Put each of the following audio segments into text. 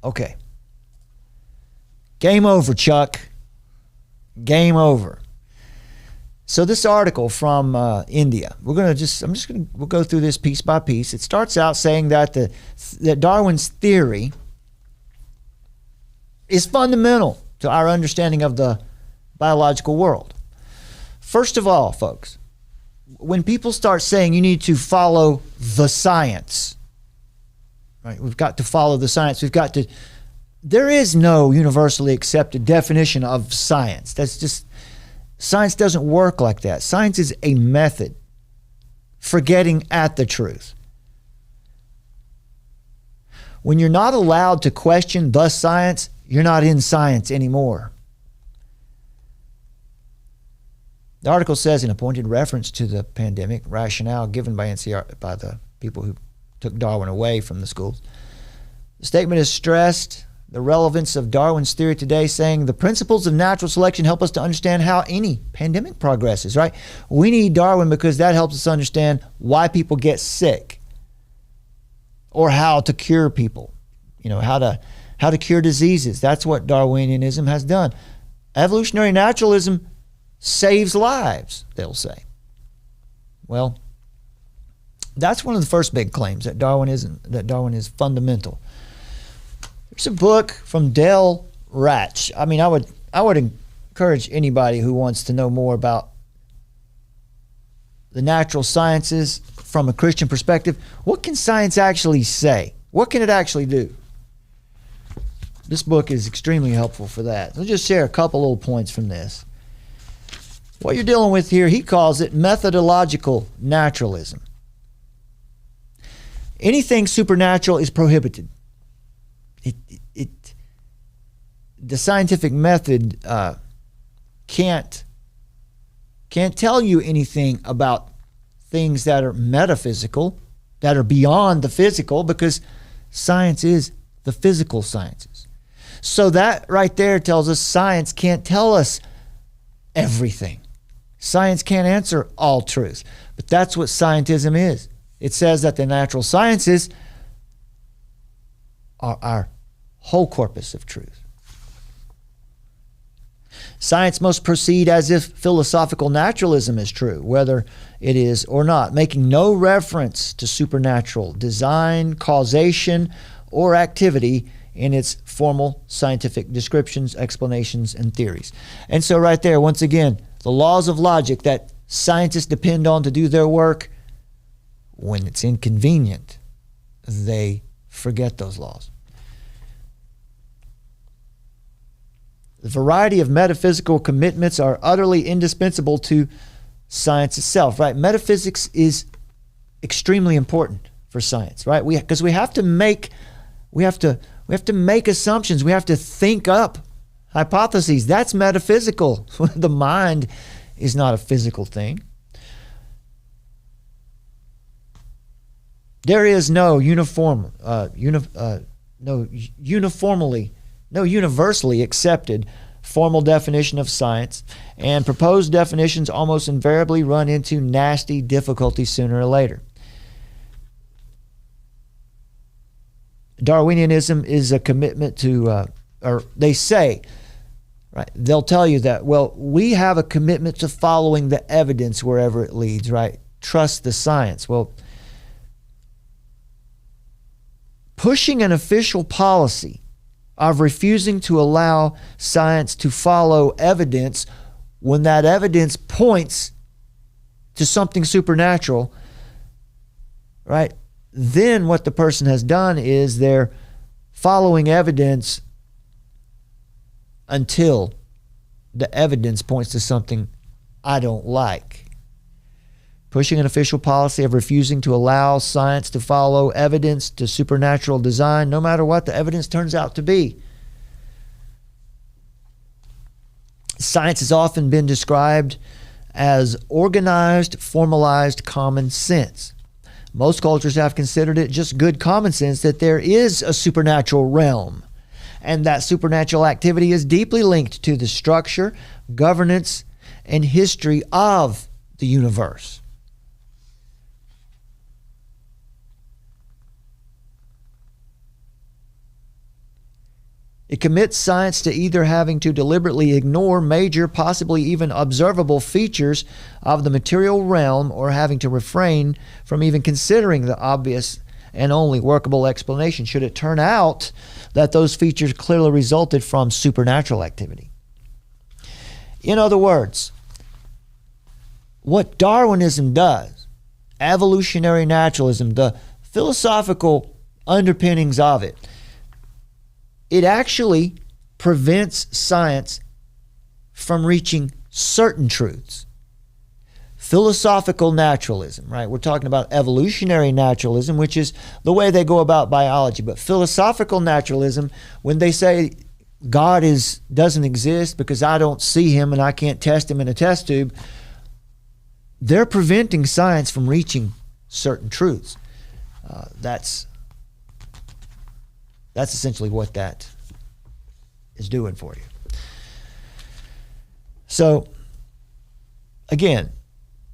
Okay. Game over, Chuck. Game over. So this article from India, we'll go through this piece by piece. It starts out saying that that Darwin's theory is fundamental to our understanding of the biological world. First of all, folks, when people start saying you need to follow the science, right? We've got to follow the science. There is no universally accepted definition of science. Science doesn't work like that. Science is a method for getting at the truth. When you're not allowed to question the science, you're not in science anymore. The article says, in a pointed reference to the pandemic rationale given by by the people who took Darwin away from the schools, the statement has stressed the relevance of Darwin's theory today, saying the principles of natural selection help us to understand how any pandemic progresses, right? We need Darwin because that helps us understand why people get sick or how to cure people, how to cure diseases. That's what Darwinianism has done. Evolutionary naturalism saves lives, they'll say. Well, that's one of the first big claims, that Darwin is fundamental. There's a book from Dale Ratch. I mean, I would encourage anybody who wants to know more about the natural sciences from a Christian perspective. What can science actually say? What can it actually do? This book is extremely helpful for that. I'll just share a couple little points from this. What you're dealing with here, he calls it methodological naturalism. Anything supernatural is prohibited. The scientific method can't tell you anything about things that are metaphysical, that are beyond the physical, because science is the physical sciences. So that right there tells us science can't tell us everything. Science can't answer all truth. But that's what scientism is. It says that the natural sciences are our whole corpus of truth. Science must proceed as if philosophical naturalism is true, whether it is or not, making no reference to supernatural design, causation, or activity in its formal scientific descriptions, explanations, and theories. And so right there, once again, the laws of logic that scientists depend on to do their work, when it's inconvenient, they forget those laws. The variety of metaphysical commitments are utterly indispensable to science itself, right? Metaphysics is extremely important for science, right? Because we have to make assumptions. We have to think up hypotheses. That's metaphysical. The mind is not a physical thing. There is no universally accepted formal definition of science, and proposed definitions almost invariably run into nasty difficulties sooner or later. Darwinianism is a commitment to, or they say, right? They'll tell you that, well, we have a commitment to following the evidence wherever it leads, right? Trust the science. Well, pushing an official policy of refusing to allow science to follow evidence when that evidence points to something supernatural, right? Then what the person has done is they're following evidence until the evidence points to something I don't like. Pushing an official policy of refusing to allow science to follow evidence to supernatural design, no matter what the evidence turns out to be. Science has often been described as organized, formalized common sense. Most cultures have considered it just good common sense that there is a supernatural realm, and that supernatural activity is deeply linked to the structure, governance, and history of the universe. It commits science to either having to deliberately ignore major, possibly even observable features of the material realm, or having to refrain from even considering the obvious and only workable explanation should it turn out that those features clearly resulted from supernatural activity. In other words, what Darwinism does, evolutionary naturalism, the philosophical underpinnings of it, it actually prevents science from reaching certain truths. Philosophical naturalism, right? We're talking about evolutionary naturalism, which is the way they go about biology. But philosophical naturalism, when they say God doesn't exist because I don't see him and I can't test him in a test tube, they're preventing science from reaching certain truths. That's essentially what that is doing for you. So, again,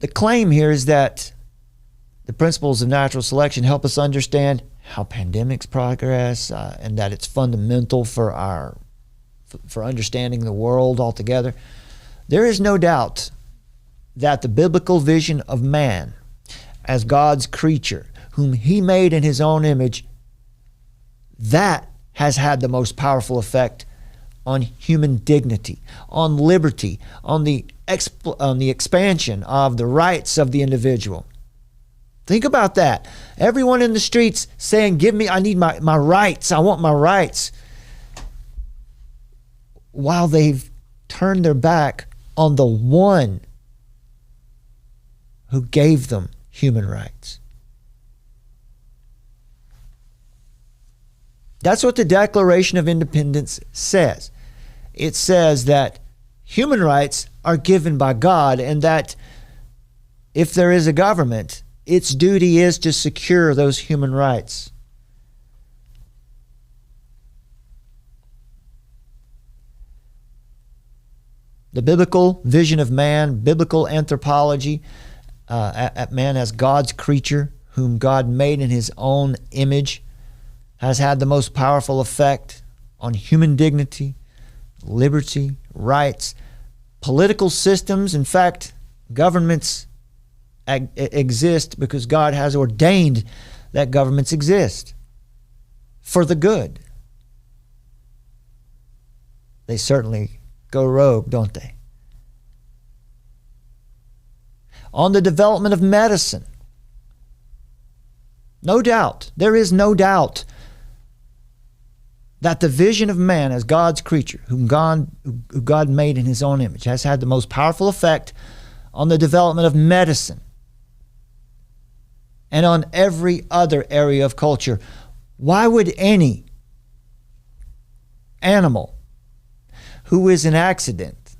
the claim here is that the principles of natural selection help us understand how pandemics progress, and that it's fundamental for understanding the world altogether. There is no doubt that the biblical vision of man as God's creature, whom he made in his own image, that has had the most powerful effect on human dignity, on liberty, on the expansion of the rights of the individual. Think about that. Everyone in the streets saying, I need my rights, I want my rights, while they've turned their back on the one who gave them human rights. That's what the Declaration of Independence says. It says that human rights are given by God, and that if there is a government, its duty is to secure those human rights. The biblical vision of man, biblical anthropology, at man as God's creature, whom God made in his own image, has had the most powerful effect on human dignity, liberty, rights, political systems. In fact, governments exist because God has ordained that governments exist for the good. They certainly go rogue, don't they? On the development of medicine, no doubt, there is no doubt that the vision of man as God's creature, who God made in his own image, has had the most powerful effect on the development of medicine and on every other area of culture. Why would any animal who is an accident,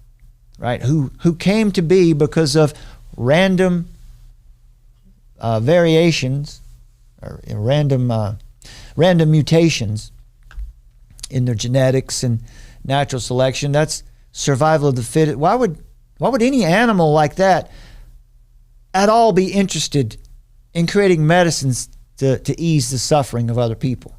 right, who came to be because of random variations or random mutations in their genetics and natural selection, that's survival of the fittest. Why would any animal like that at all be interested in creating medicines to ease the suffering of other people?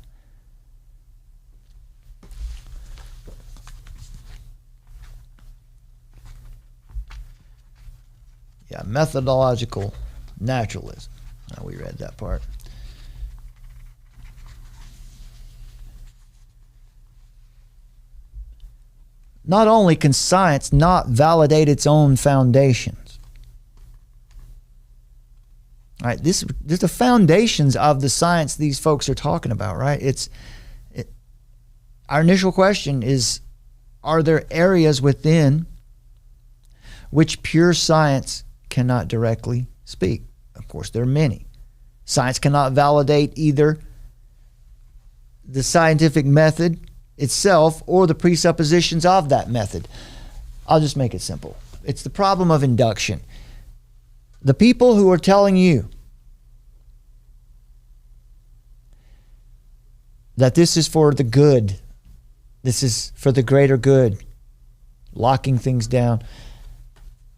Yeah, methodological naturalism. We read that part. Not only can science not validate its own foundations, right? This is the foundations of the science these folks are talking about, right? Our initial question is, are there areas within which pure science cannot directly speak? Of course, there are many. Science cannot validate either the scientific method itself or the presuppositions of that method. I'll just make it simple. It's the problem of induction. The people who are telling you that this is for the good, this is for the greater good, locking things down,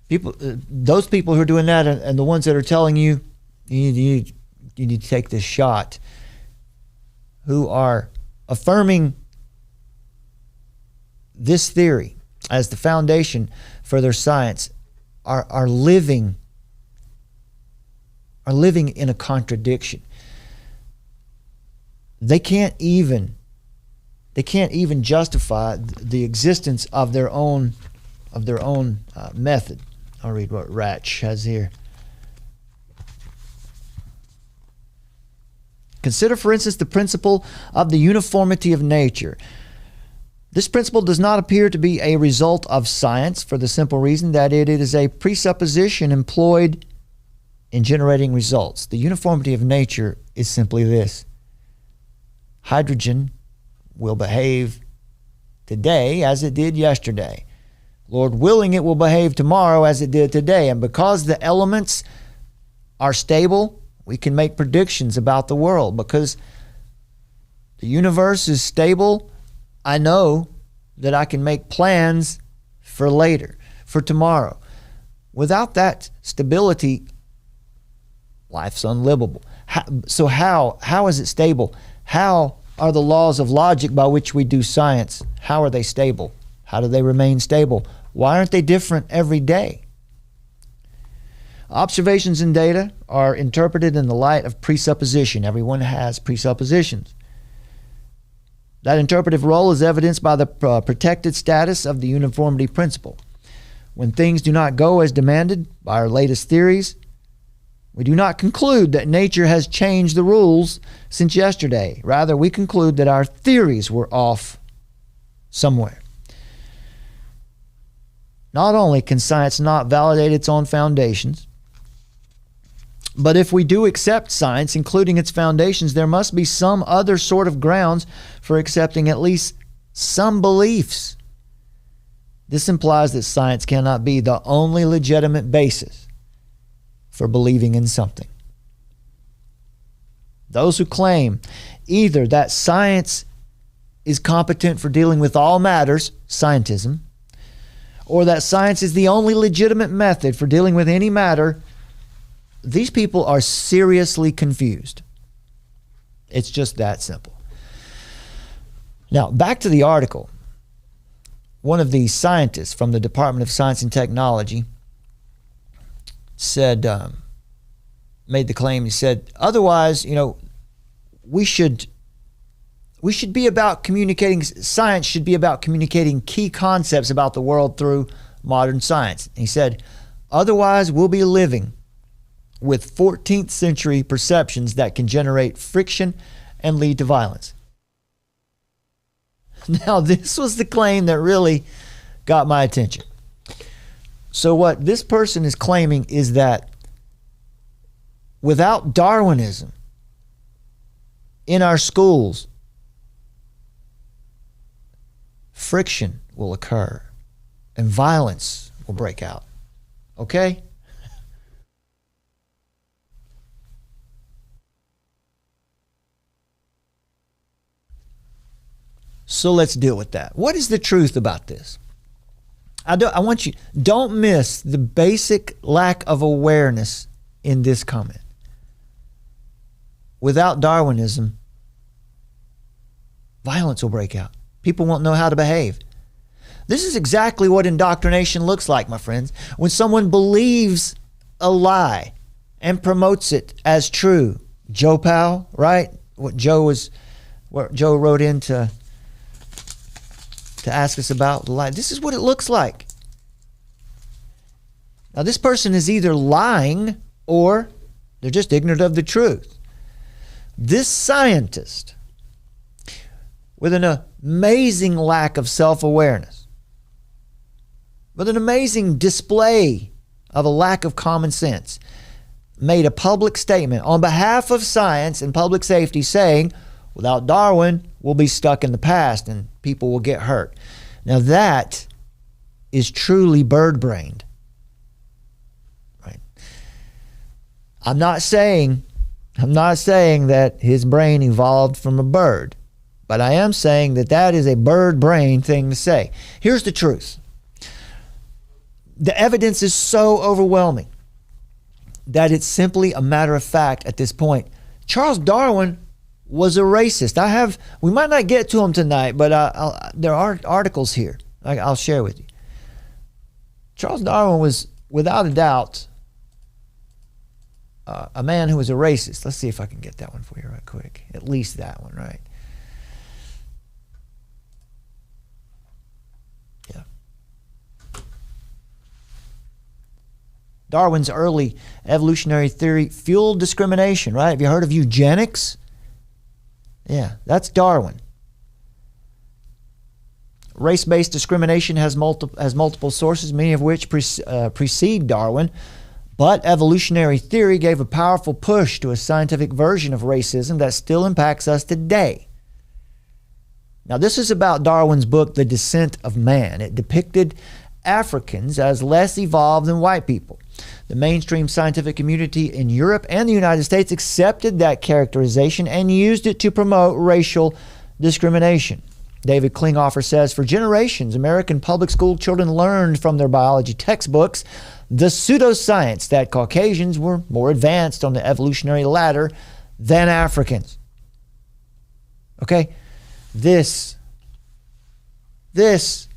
those people who are doing that, and the ones that are telling you need to take this shot, who are affirming this theory as the foundation for their science are living in a contradiction. They can't even justify the existence of their own method. I'll read what Ratch has here. Consider, for instance, the principle of the uniformity of nature. This principle does not appear to be a result of science for the simple reason that it is a presupposition employed in generating results. The uniformity of nature is simply this: hydrogen will behave today as it did yesterday. Lord willing, it will behave tomorrow as it did today. And because the elements are stable, we can make predictions about the world. Because the universe is stable, I know that I can make plans for later, for tomorrow. Without that stability, life's unlivable. So how is it stable? How are the laws of logic by which we do science, how are they stable? How do they remain stable? Why aren't they different every day? Observations and data are interpreted in the light of presupposition. Everyone has presuppositions. That interpretive role is evidenced by the protected status of the uniformity principle. When things do not go as demanded by our latest theories, we do not conclude that nature has changed the rules since yesterday. Rather, we conclude that our theories were off somewhere. Not only can science not validate its own foundations, but if we do accept science, including its foundations, there must be some other sort of grounds for accepting at least some beliefs. This implies that science cannot be the only legitimate basis for believing in something. Those who claim either that science is competent for dealing with all matters, scientism, or that science is the only legitimate method for dealing with any matter, these people are seriously confused. It's just that simple. Now, back to the article. One of the scientists from the Department of Science and Technology said, made the claim, he said, otherwise, we should be about communicating, science should be about communicating key concepts about the world through modern science. He said, otherwise we'll be living with 14th century perceptions that can generate friction and lead to violence. Now, this was the claim that really got my attention. So what this person is claiming is that without Darwinism in our schools, friction will occur and violence will break out. Okay? So let's deal with that. What is the truth about this? I want you, don't miss the basic lack of awareness in this comment. Without Darwinism, violence will break out. People won't know how to behave. This is exactly what indoctrination looks like, my friends. When someone believes a lie and promotes it as true. Joe Powell, right? What Joe wrote in to ask us about the lie. This is what it looks like. Now, this person is either lying or they're just ignorant of the truth. This scientist, with an amazing lack of self-awareness, with an amazing display of a lack of common sense, made a public statement on behalf of science and public safety saying, without Darwin, we'll be stuck in the past and people will get hurt. Now that is truly bird-brained. Right? I'm not saying that his brain evolved from a bird, but I am saying that is a bird-brained thing to say. Here's the truth. The evidence is so overwhelming that it's simply a matter of fact at this point. Charles Darwin was a racist. We might not get to him tonight, but there are articles here I'll share with you. Charles Darwin was, without a doubt, a man who was a racist. Let's see if I can get that one for you right quick. At least that one, right? Yeah. Darwin's early evolutionary theory fueled discrimination, right? Have you heard of eugenics? Yeah, that's Darwin. Race-based discrimination has multiple sources, many of which precede Darwin. But evolutionary theory gave a powerful push to a scientific version of racism that still impacts us today. Now, this is about Darwin's book, The Descent of Man. It depicted Africans as less evolved than white people. The mainstream scientific community in Europe and the United States accepted that characterization and used it to promote racial discrimination. David Klinghoffer says, for generations, American public school children learned from their biology textbooks the pseudoscience that Caucasians were more advanced on the evolutionary ladder than Africans. Okay? This is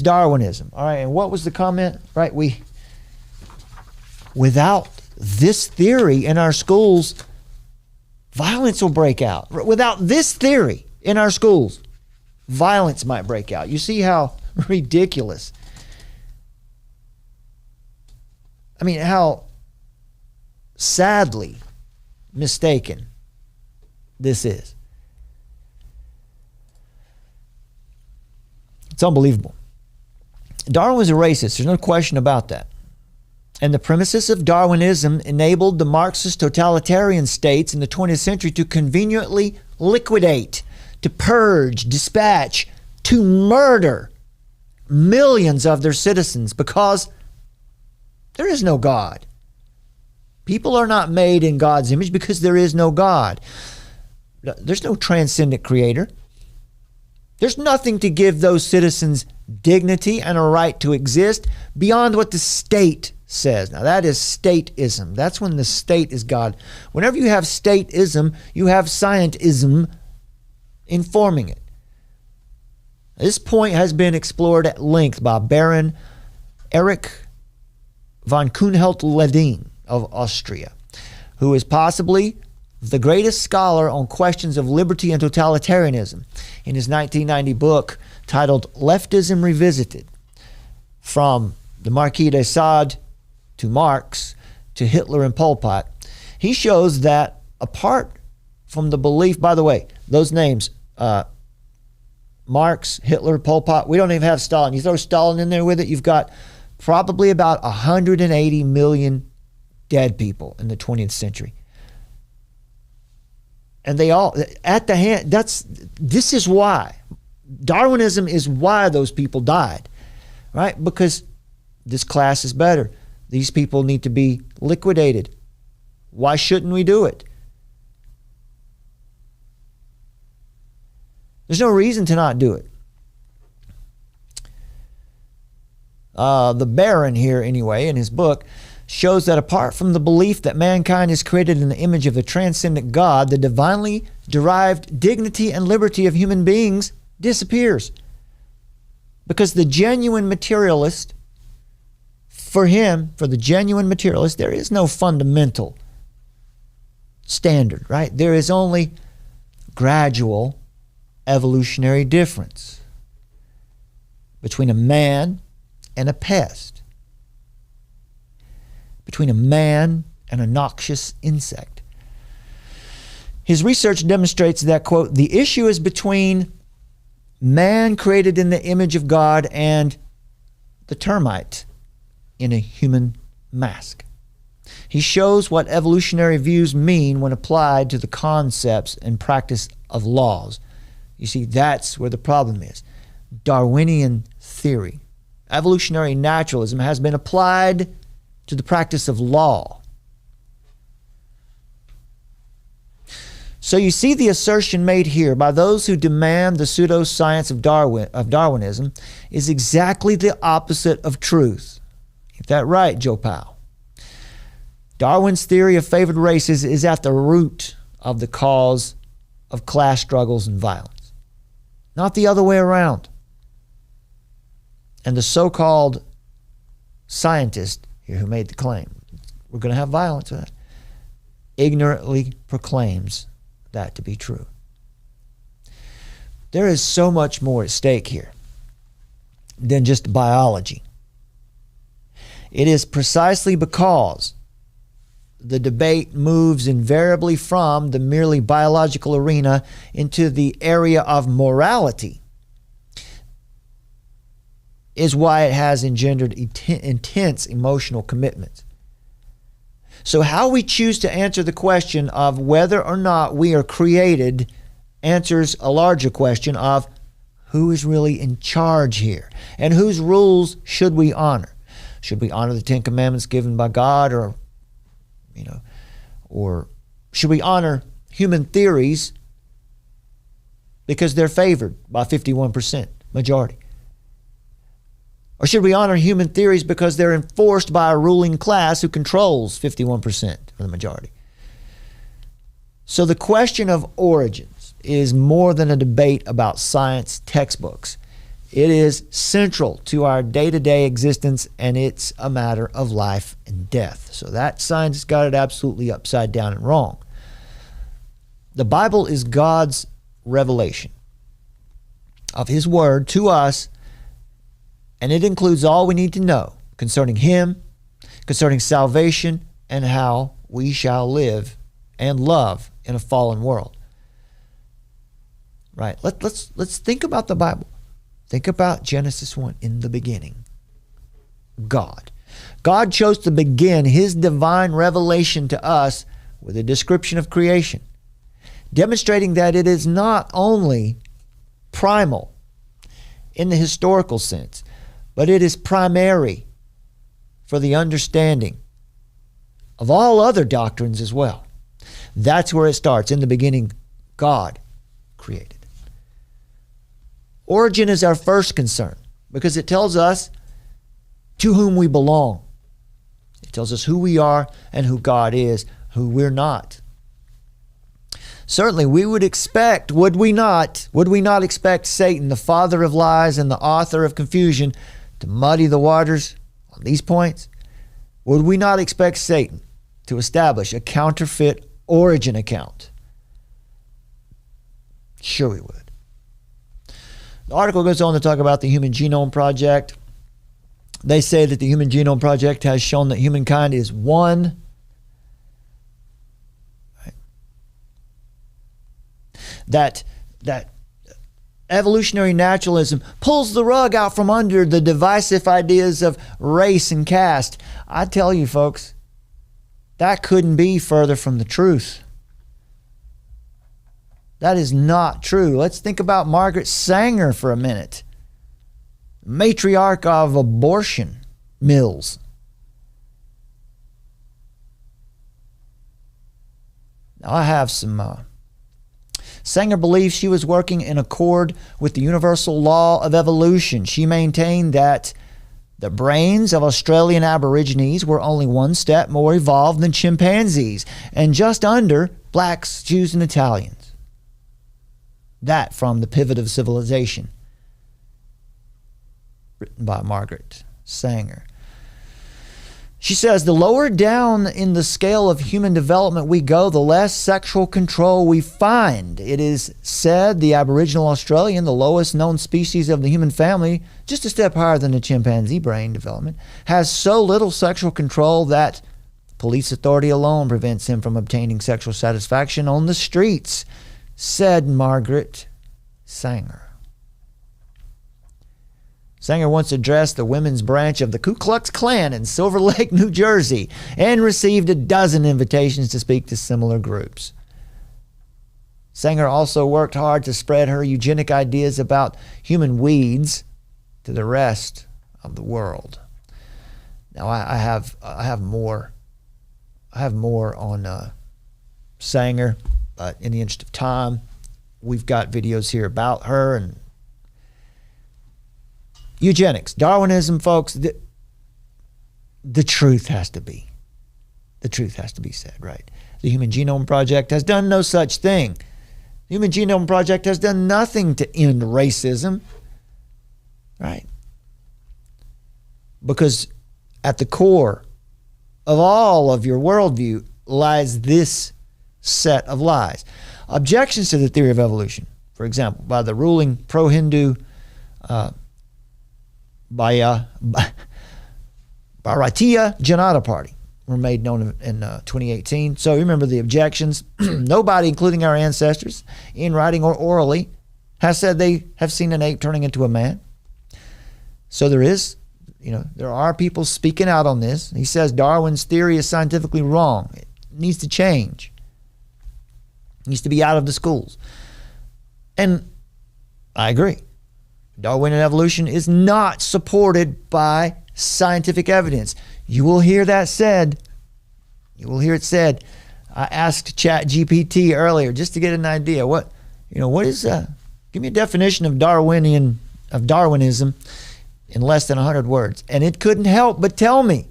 Darwinism. All right, and what was the comment? Right, without this theory in our schools, violence will break out. Without this theory in our schools, violence might break out. You see how ridiculous. I mean, how sadly mistaken this is. It's unbelievable. Darwin was a racist. There's no question about that. And the premises of Darwinism enabled the Marxist totalitarian states in the 20th century to conveniently liquidate, to purge, dispatch, to murder millions of their citizens because there is no God. People are not made in God's image because there is no God. There's no transcendent creator. There's nothing to give those citizens dignity and a right to exist beyond what the state says. Now that is stateism. That's when the state is God. Whenever you have stateism, you have scientism informing it. This point has been explored at length by Baron Erich von Kuhnelt-Leddihn of Austria, who is possibly the greatest scholar on questions of liberty and totalitarianism. In his 1990 book titled Leftism Revisited, From the Marquis de Sade to Marx to Hitler and Pol Pot, he shows that apart from the belief, by the way, those names, Marx, Hitler, Pol Pot, we don't even have Stalin. You throw Stalin in there with it, you've got probably about 180 million dead people in the 20th century. And they all, at the hand, this is why. Darwinism is why those people died, right? Because this class is better. These people need to be liquidated. Why shouldn't we do it? There's no reason to not do it. The Baron here, anyway, in his book, shows that apart from the belief that mankind is created in the image of the transcendent God, the divinely derived dignity and liberty of human beings disappears. Because the genuine materialist, for the genuine materialist, there is no fundamental standard, right? There is only gradual evolutionary difference between a man and a pest, between a man and a noxious insect. His research demonstrates that, quote, the issue is between man created in the image of God and the termite in a human mask. He shows what evolutionary views mean when applied to the concepts and practice of laws. You see, that's where the problem is. Darwinian theory, evolutionary naturalism, has been applied to the practice of law. So you see the assertion made here by those who demand the pseudoscience of Darwinism is exactly the opposite of truth. Get that right, Joe Powell. Darwin's theory of favored races is at the root of the cause of class struggles and violence, not the other way around. And the so-called scientist here who made the claim, we're going to have violence with that, ignorantly proclaims that to be true. There is so much more at stake here than just biology. It is precisely because the debate moves invariably from the merely biological arena into the area of morality is why it has engendered intense emotional commitments. So how we choose to answer the question of whether or not we are created answers a larger question of who is really in charge here and whose rules should we honor. Should we honor the Ten Commandments given by God, or should we honor human theories because they're favored by 51% majority? Or should we honor human theories because they're enforced by a ruling class who controls 51% of the majority? So the question of origins is more than a debate about science textbooks. It is central to our day-to-day existence, and it's a matter of life and death. So that science got it absolutely upside down and wrong. The Bible is God's revelation of His Word to us, and it includes all we need to know concerning Him, concerning salvation, and how we shall live and love in a fallen world. Right? Let's think about the Bible. Think about Genesis 1. In the beginning, God. God chose to begin His divine revelation to us with a description of creation, demonstrating that it is not only primal in the historical sense, but it is primary for the understanding of all other doctrines as well. That's where it starts. In the beginning, God created. Origin is our first concern because it tells us to whom we belong. It tells us who we are and who God is, who we're not. Certainly, we would expect, would we not expect Satan, the father of lies and the author of confusion, to muddy the waters on these points? Would we not expect Satan to establish a counterfeit origin account? Sure we would. The article goes on to talk about the Human Genome Project. They say that the Human Genome Project has shown that humankind is one. Right? That evolutionary naturalism pulls the rug out from under the divisive ideas of race and caste. I tell you, folks, that couldn't be further from the truth. That is not true. Let's think about Margaret Sanger for a minute. Matriarch of abortion mills. Now I have some... Sanger believes she was working in accord with the universal law of evolution. She maintained that the brains of Australian Aborigines were only one step more evolved than chimpanzees and just under blacks, Jews, and Italians. That from The Pivot of Civilization, written by Margaret Sanger. She says, the lower down in the scale of human development we go, the less sexual control we find. It is said the Aboriginal Australian, the lowest known species of the human family, just a step higher than the chimpanzee brain development, has so little sexual control that police authority alone prevents him from obtaining sexual satisfaction on the streets, said Margaret Sanger. Sanger once addressed the women's branch of the Ku Klux Klan in Silver Lake, New Jersey, and received a dozen invitations to speak to similar groups. Sanger also worked hard to spread her eugenic ideas about human weeds to the rest of the world. Now I have more on Sanger, but in the interest of time, we've got videos here about her and eugenics, Darwinism, folks. The truth has to be said, right? The Human Genome Project has done no such thing. The Human Genome Project has done nothing to end racism, right? because at the core of all of your worldview lies this set of lies. Objections to the theory of evolution, for example, by the ruling pro-Hindu Bharatiya Janata Party, were made known in 2018. So remember the objections. Nobody, including our ancestors, in writing or orally, has said they have seen an ape turning into a man. So there are people speaking out on this. He says Darwin's theory is scientifically wrong. It needs to change. It needs to be out of the schools. And I agree. Darwinian evolution is not supported by scientific evidence. You will hear that said. You will hear it said. I asked ChatGPT earlier just to get an idea. What is give me a definition of Darwinism in less than 100 words. And it couldn't help but tell me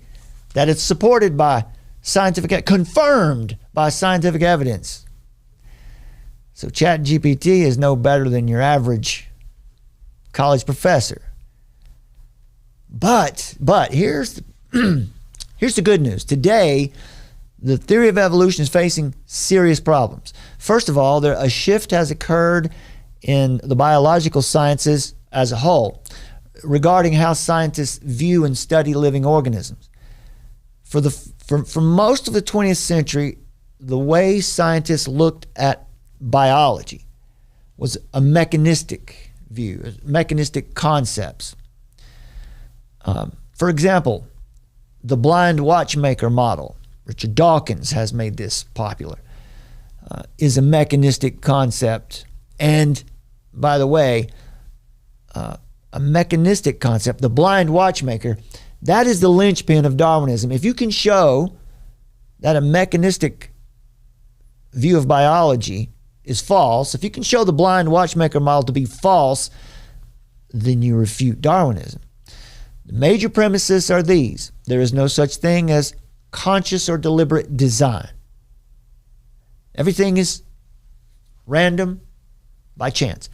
that it's supported by confirmed by scientific evidence. So ChatGPT is no better than your average college professor. But here's the good news. Today, the theory of evolution is facing serious problems. First of all, a shift has occurred in the biological sciences as a whole regarding how scientists view and study living organisms. For most of the 20th century, the way scientists looked at biology was a mechanistic view, mechanistic concepts. For example, the blind watchmaker model, Richard Dawkins has made this popular, is a mechanistic concept. And by the way, a mechanistic concept, the blind watchmaker, that is the linchpin of Darwinism. If you can show that a mechanistic view of biology is false, if you can show the blind watchmaker model to be false, then you refute Darwinism. The major premises are these. There is no such thing as conscious or deliberate design. Everything is random, by chance.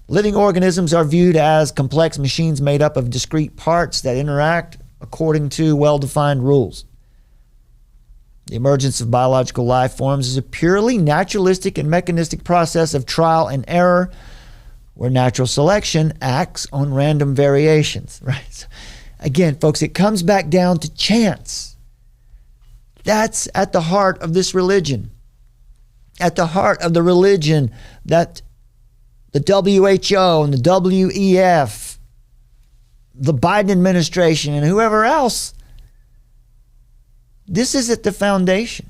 Living organisms are viewed as complex machines made up of discrete parts that interact according to well-defined rules. The emergence of biological life forms is a purely naturalistic and mechanistic process of trial and error, where natural selection acts on random variations, right? So again, folks, it comes back down to chance. That's at the heart of this religion. At the heart of the religion that the WHO and the WEF, the Biden administration, and whoever else, this is at the foundation,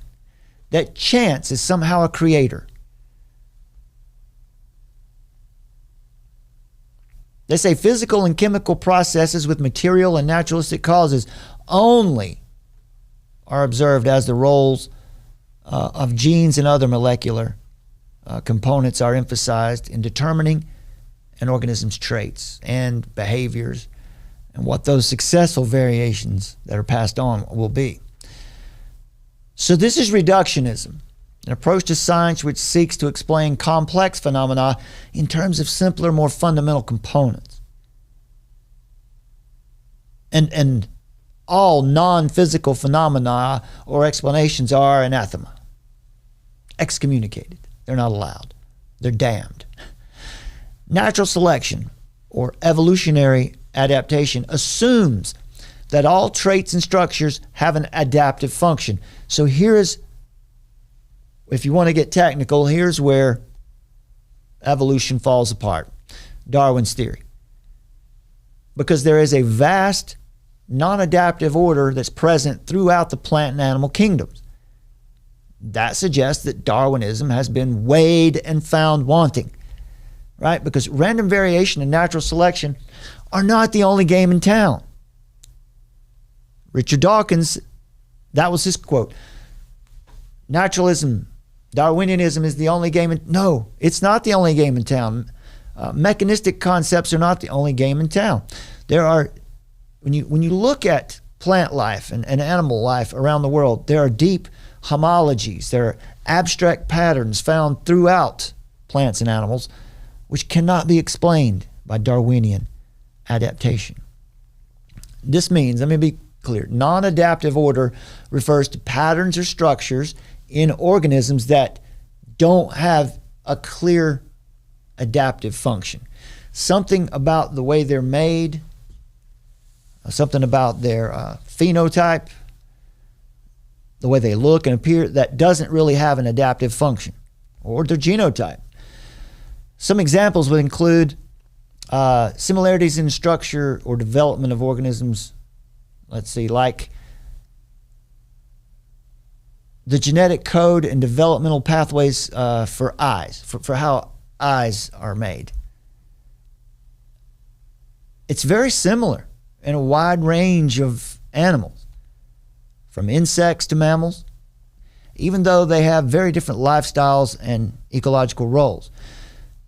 that chance is somehow a creator. They say physical and chemical processes with material and naturalistic causes only are observed as the roles of genes and other molecular components are emphasized in determining an organism's traits and behaviors and what those successful variations that are passed on will be. So this is reductionism, an approach to science which seeks to explain complex phenomena in terms of simpler, more fundamental components. And all non-physical phenomena or explanations are anathema, excommunicated. They're not allowed. They're damned. Natural selection or evolutionary adaptation assumes that all traits and structures have an adaptive function. So here is, if you want to get technical, here's where evolution falls apart. Darwin's theory. Because there is a vast non-adaptive order that's present throughout the plant and animal kingdoms. That suggests that Darwinism has been weighed and found wanting, right? Because random variation and natural selection are not the only game in town. Richard Dawkins, that was his quote. Naturalism, Darwinianism is the only game in... No, it's not the only game in town. Mechanistic concepts are not the only game in town. There are, when you look at plant life and animal life around the world, there are deep homologies. There are abstract patterns found throughout plants and animals which cannot be explained by Darwinian adaptation. This means, let me be clear, non-adaptive order refers to patterns or structures in organisms that don't have a clear adaptive function. Something about the way they're made, something about their phenotype, the way they look and appear, that doesn't really have an adaptive function, or their genotype. Some examples would include similarities in structure or development of organisms. Let's see, like the genetic code and developmental pathways for eyes, for how eyes are made. It's very similar in a wide range of animals, from insects to mammals, even though they have very different lifestyles and ecological roles.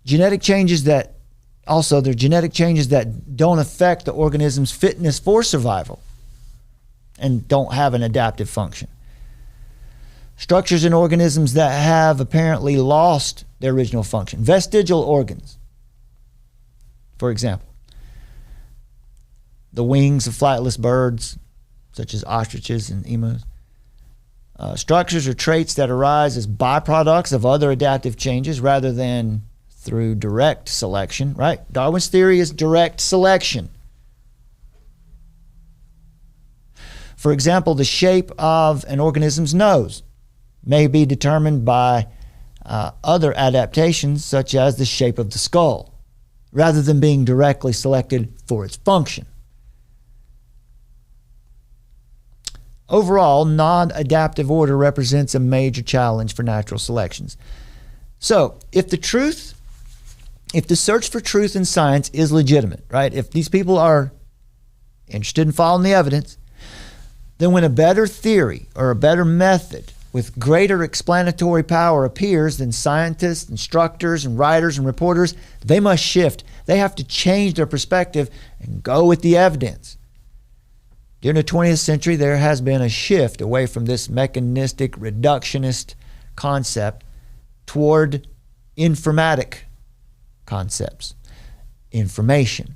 Genetic changes that don't affect the organism's fitness for survival and don't have an adaptive function. Structures in organisms that have apparently lost their original function. Vestigial organs, for example. The wings of flightless birds, such as ostriches and emus. Structures or traits that arise as byproducts of other adaptive changes rather than through direct selection, right? Darwin's theory is direct selection. For example, the shape of an organism's nose may be determined by other adaptations, such as the shape of the skull, rather than being directly selected for its function. Overall, non-adaptive order represents a major challenge for natural selections. So, if the search for truth in science is legitimate, right? If these people are interested in following the evidence, then when a better theory or a better method with greater explanatory power appears, then scientists, instructors, and writers and reporters, they must shift. They have to change their perspective and go with the evidence. During the 20th century, there has been a shift away from this mechanistic, reductionist concept toward informatic concepts, information.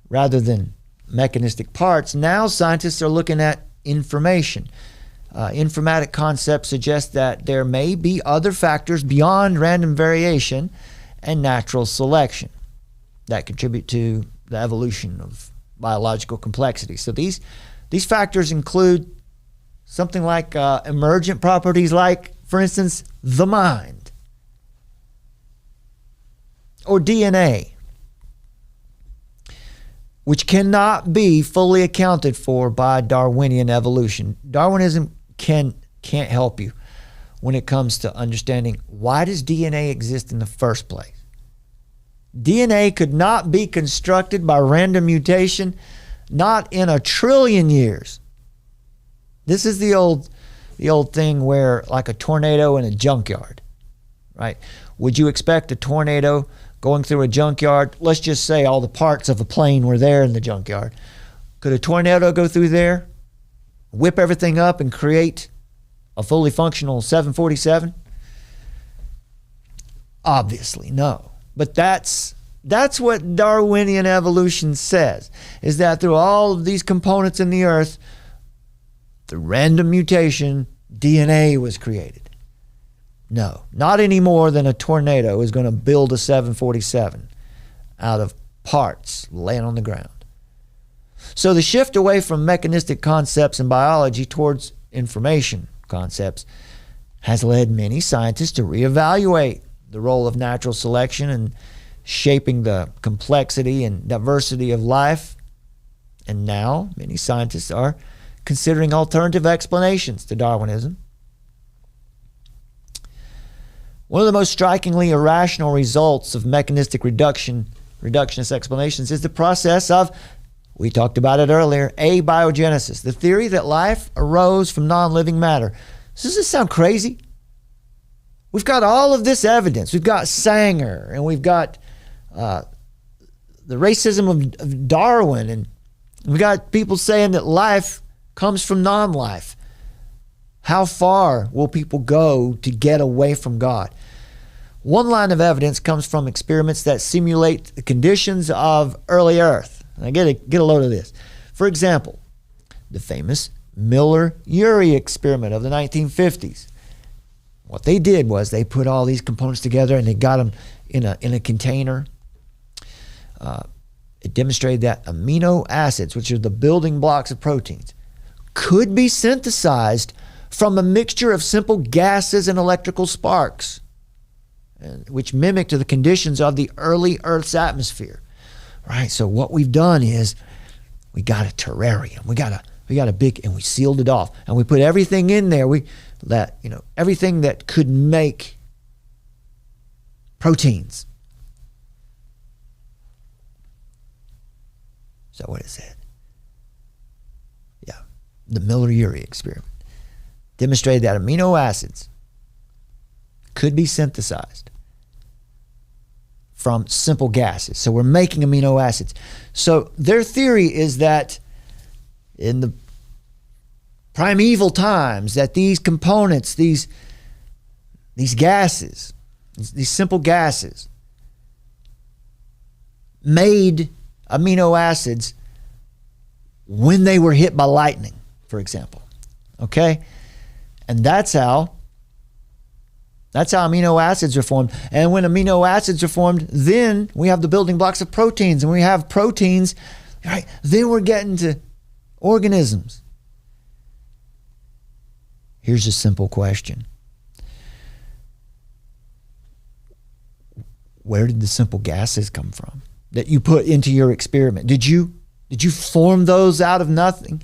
Rather than mechanistic parts, now scientists are looking at information. Informatic concepts suggest that there may be other factors beyond random variation and natural selection that contribute to the evolution of biological complexity. So these factors include something like emergent properties like, for instance, the mind or DNA, which cannot be fully accounted for by Darwinian evolution. Darwinism can't help you when it comes to understanding why does DNA exist in the first place. DNA could not be constructed by random mutation, not in 1 trillion years. This is the old thing where, like a tornado in a junkyard, right? Would you expect a tornado going through a junkyard? Let's just say all the parts of a plane were there in the junkyard. Could a tornado go through there, whip everything up, and create a fully functional 747? Obviously, no. But that's what Darwinian evolution says, is that through all of these components in the earth, through random mutation, DNA was created. No, not any more than a tornado is going to build a 747 out of parts laying on the ground. So the shift away from mechanistic concepts in biology towards information concepts has led many scientists to reevaluate the role of natural selection in shaping the complexity and diversity of life. And now many scientists are considering alternative explanations to Darwinism. One of the most strikingly irrational results of mechanistic reductionist explanations is the process of, we talked about it earlier, abiogenesis, the theory that life arose from non-living matter. Does this sound crazy? We've got all of this evidence. We've got Sanger, and we've got the racism of Darwin, and we've got people saying that life comes from non-life. How far will people go to get away from God? One line of evidence comes from experiments that simulate the conditions of early Earth. Now get a load of this. For example, the famous Miller-Urey experiment of the 1950s. What they did was they put all these components together and they got them in a container. It demonstrated that amino acids, which are the building blocks of proteins, could be synthesized from a mixture of simple gases and electrical sparks, which mimicked the conditions of the early Earth's atmosphere. Right? So what we've done is we got a terrarium. We got a big, and we sealed it off, and we put everything in there. Everything that could make proteins. So what is it? Yeah, the Miller-Urey experiment demonstrated that amino acids could be synthesized from simple gases. So we're making amino acids. So their theory is that in the primeval times, that these components, these gases, these simple gases, made amino acids when they were hit by lightning, for example. Okay? And that's how amino acids are formed. And when amino acids are formed, then we have the building blocks of proteins. And when we have proteins, right, then we're getting to organisms. Here's a simple question. Where did the simple gases come from that you put into your experiment? Did you form those out of nothing?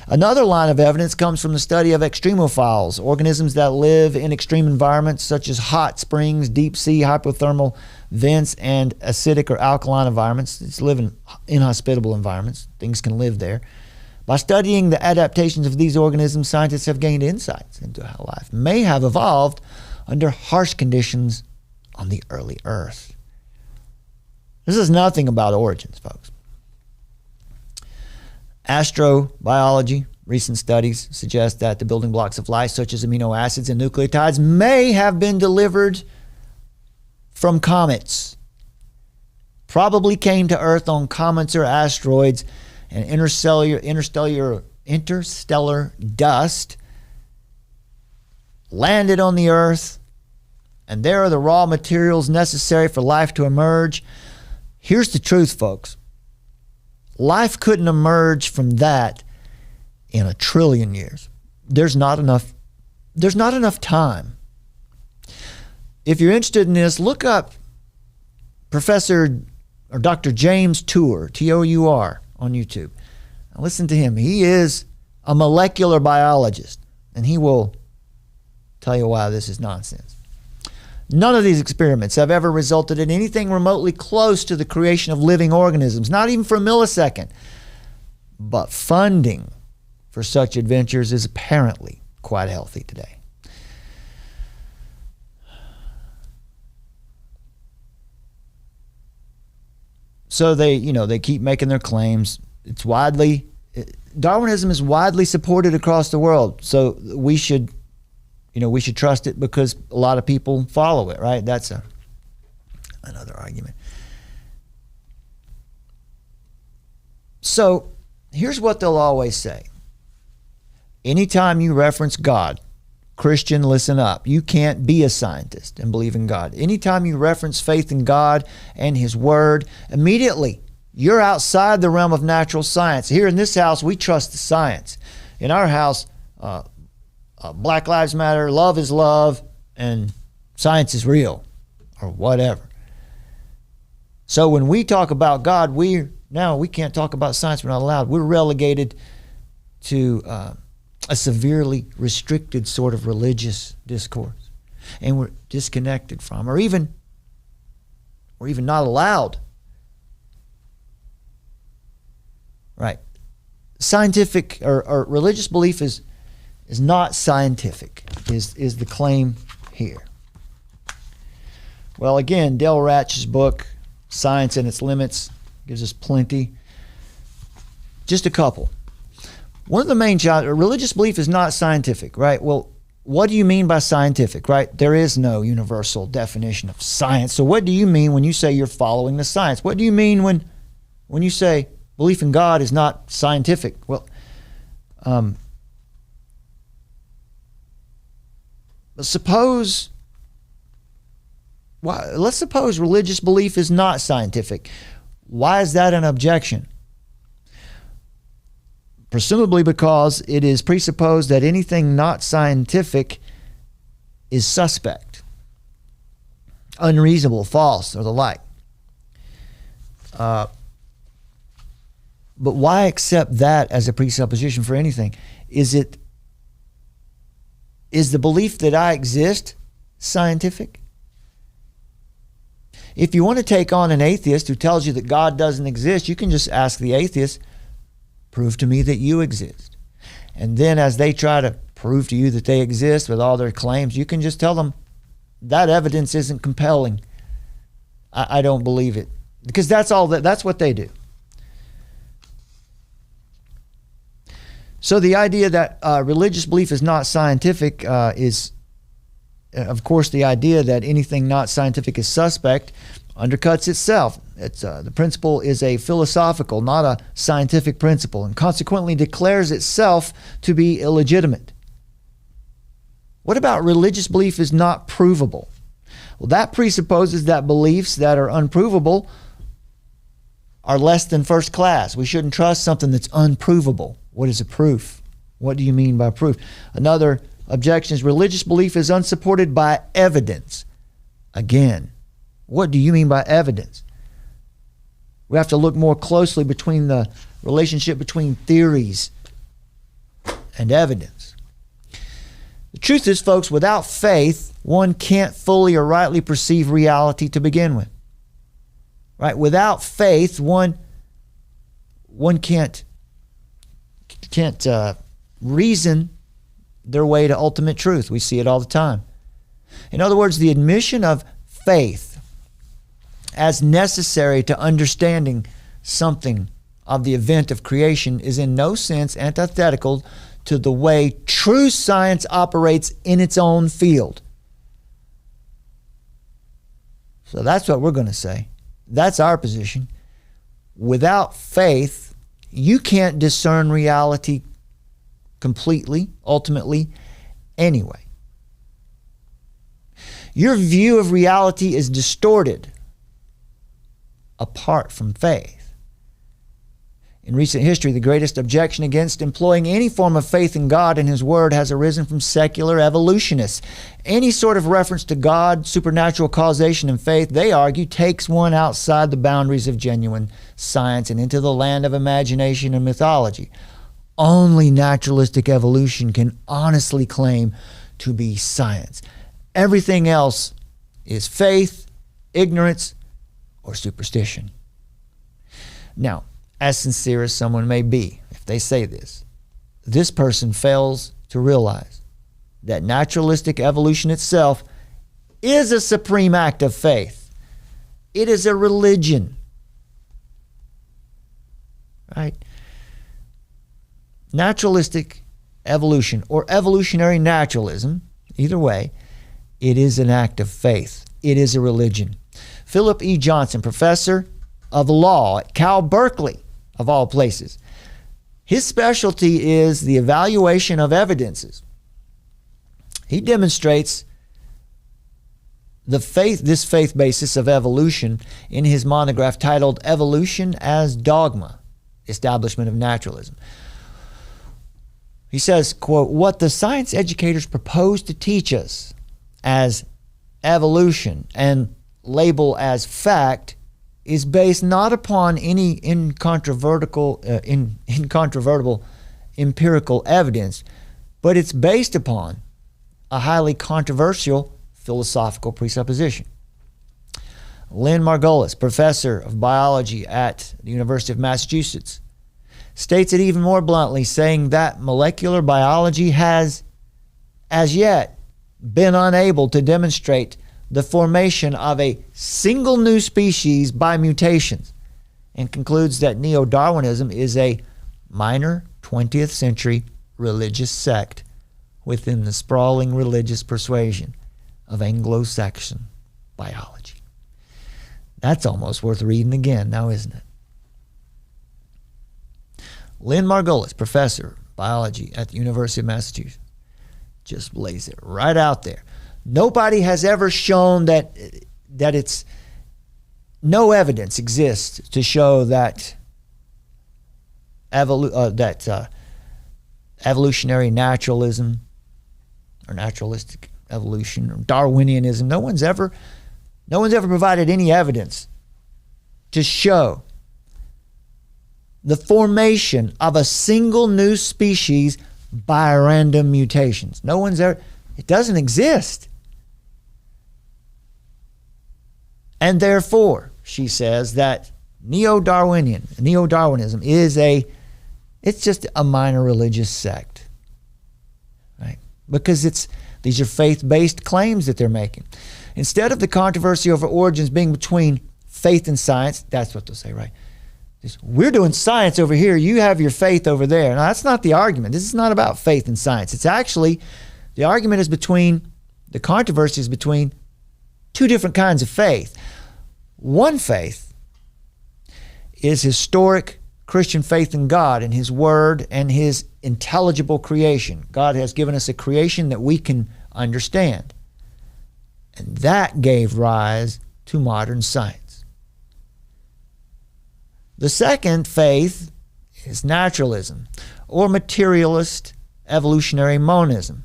Another line of evidence comes from the study of extremophiles, organisms that live in extreme environments such as hot springs, deep sea hydrothermal vents, and acidic or alkaline environments. It's live in inhospitable environments. Things can live there. By studying the adaptations of these organisms, scientists have gained insights into how life may have evolved under harsh conditions on the early Earth. This is nothing about origins, folks. Astrobiology, recent studies suggest that the building blocks of life, such as amino acids and nucleotides, may have been delivered from comets. Probably came to Earth on comets or asteroids, and interstellar dust landed on the Earth, and there are the raw materials necessary for life to emerge. Here's the truth, folks. Life couldn't emerge from that in 1 trillion years. There's not enough time. If you're interested in this, look up Professor or Dr. James Tour, T-O-U-R, on YouTube. Now listen to him. He is a molecular biologist, and he will tell you why this is nonsense. None of these experiments have ever resulted in anything remotely close to the creation of living organisms, not even for a millisecond. But funding for such adventures is apparently quite healthy today. So they keep making their claims. Darwinism is widely supported across the world. So we should trust it because a lot of people follow it, right? That's another argument. So here's what they'll always say. Anytime you reference God, Christian, listen up. You can't be a scientist and believe in God. Anytime you reference faith in God and His Word, immediately you're outside the realm of natural science. Here in this house, we trust the science. In our house, Black Lives Matter, love is love, and science is real, or whatever. So when we talk about God, we can't talk about science. We're not allowed. We're relegated to a severely restricted sort of religious discourse, and we're disconnected from, or even not allowed. Right? Scientific or religious belief is not scientific, is the claim here. Well, again, Dale Ratch's book, Science and Its Limits, gives us plenty. Just a couple. One of the main challenges, religious belief is not scientific, right? Well, what do you mean by scientific, right? There is no universal definition of science. So what do you mean when you say you're following the science? What do you mean when When you say belief in God is not scientific, well, let's suppose religious belief is not scientific. Why is that an objection? Presumably because it is presupposed that anything not scientific is suspect, unreasonable, false, or the like. But why accept that as a presupposition for anything? Is the belief that I exist scientific? If you want to take on an atheist who tells you that God doesn't exist, you can just ask the atheist, prove to me that you exist. And then as they try to prove to you that they exist with all their claims, you can just tell them that evidence isn't compelling. I don't believe it. Because that's what they do. So the idea that religious belief is not scientific is, of course, the idea that anything not scientific is suspect undercuts itself. The principle is a philosophical, not a scientific principle, and consequently declares itself to be illegitimate. What about religious belief is not provable? Well, that presupposes that beliefs that are unprovable are less than first class. We shouldn't trust something that's unprovable. What is a proof? What do you mean by proof? Another objection is religious belief is unsupported by evidence. Again, what do you mean by evidence? We have to look more closely between the relationship between theories and evidence. The truth is, folks, without faith, one can't fully or rightly perceive reality to begin with. Right? Without faith, one can't reason their way to ultimate truth. We see it all the time. In other words, the admission of faith as necessary to understanding something of the event of creation is in no sense antithetical to the way true science operates in its own field. So that's what we're going to say. That's our position. Without faith, you can't discern reality completely, ultimately, anyway. Your view of reality is distorted apart from faith. In recent history, the greatest objection against employing any form of faith in God and His Word has arisen from secular evolutionists. Any sort of reference to God, supernatural causation, and faith, they argue, takes one outside the boundaries of genuine science and into the land of imagination and mythology. Only naturalistic evolution can honestly claim to be science. Everything else is faith, ignorance, or superstition. Now, as sincere as someone may be, if they say this person fails to realize that naturalistic evolution itself is a supreme act of faith. It is a religion. Right? Naturalistic evolution or evolutionary naturalism, either way, it is an act of faith. It is a religion. Philip E. Johnson, professor of law at Cal Berkeley, of all places, his specialty is the evaluation of evidences. He demonstrates this faith basis of evolution in his monograph titled Evolution as Dogma, Establishment of Naturalism. He says, quote, "What the science educators propose to teach us as evolution and label as fact is based not upon any incontrovertible empirical evidence, but it's based upon a highly controversial philosophical presupposition." Lynn Margolis, professor of biology at the University of Massachusetts, states it even more bluntly, saying that molecular biology has, as yet, been unable to demonstrate the formation of a single new species by mutations, and concludes that neo-Darwinism is a minor 20th century religious sect within the sprawling religious persuasion of Anglo-Saxon biology. That's almost worth reading again now, isn't it? Lynn Margolis, professor of biology at the University of Massachusetts, just lays it right out there. Nobody has ever shown that it's, no evidence exists to show that evolutionary naturalism or naturalistic evolution or Darwinianism, no one's ever provided any evidence to show the formation of a single new species by random mutations. It doesn't exist. And therefore, she says that neo-Darwinism it's just a minor religious sect, right? Because these are faith-based claims that they're making. Instead of the controversy over origins being between faith and science, that's what they'll say, right? We're doing science over here, you have your faith over there. Now, that's not the argument. This is not about faith and science. It's actually, the argument is the controversy is between two different kinds of faith. One faith is historic Christian faith in God and His Word and His intelligible creation. God has given us a creation that we can understand. And that gave rise to modern science. The second faith is naturalism or materialist evolutionary monism.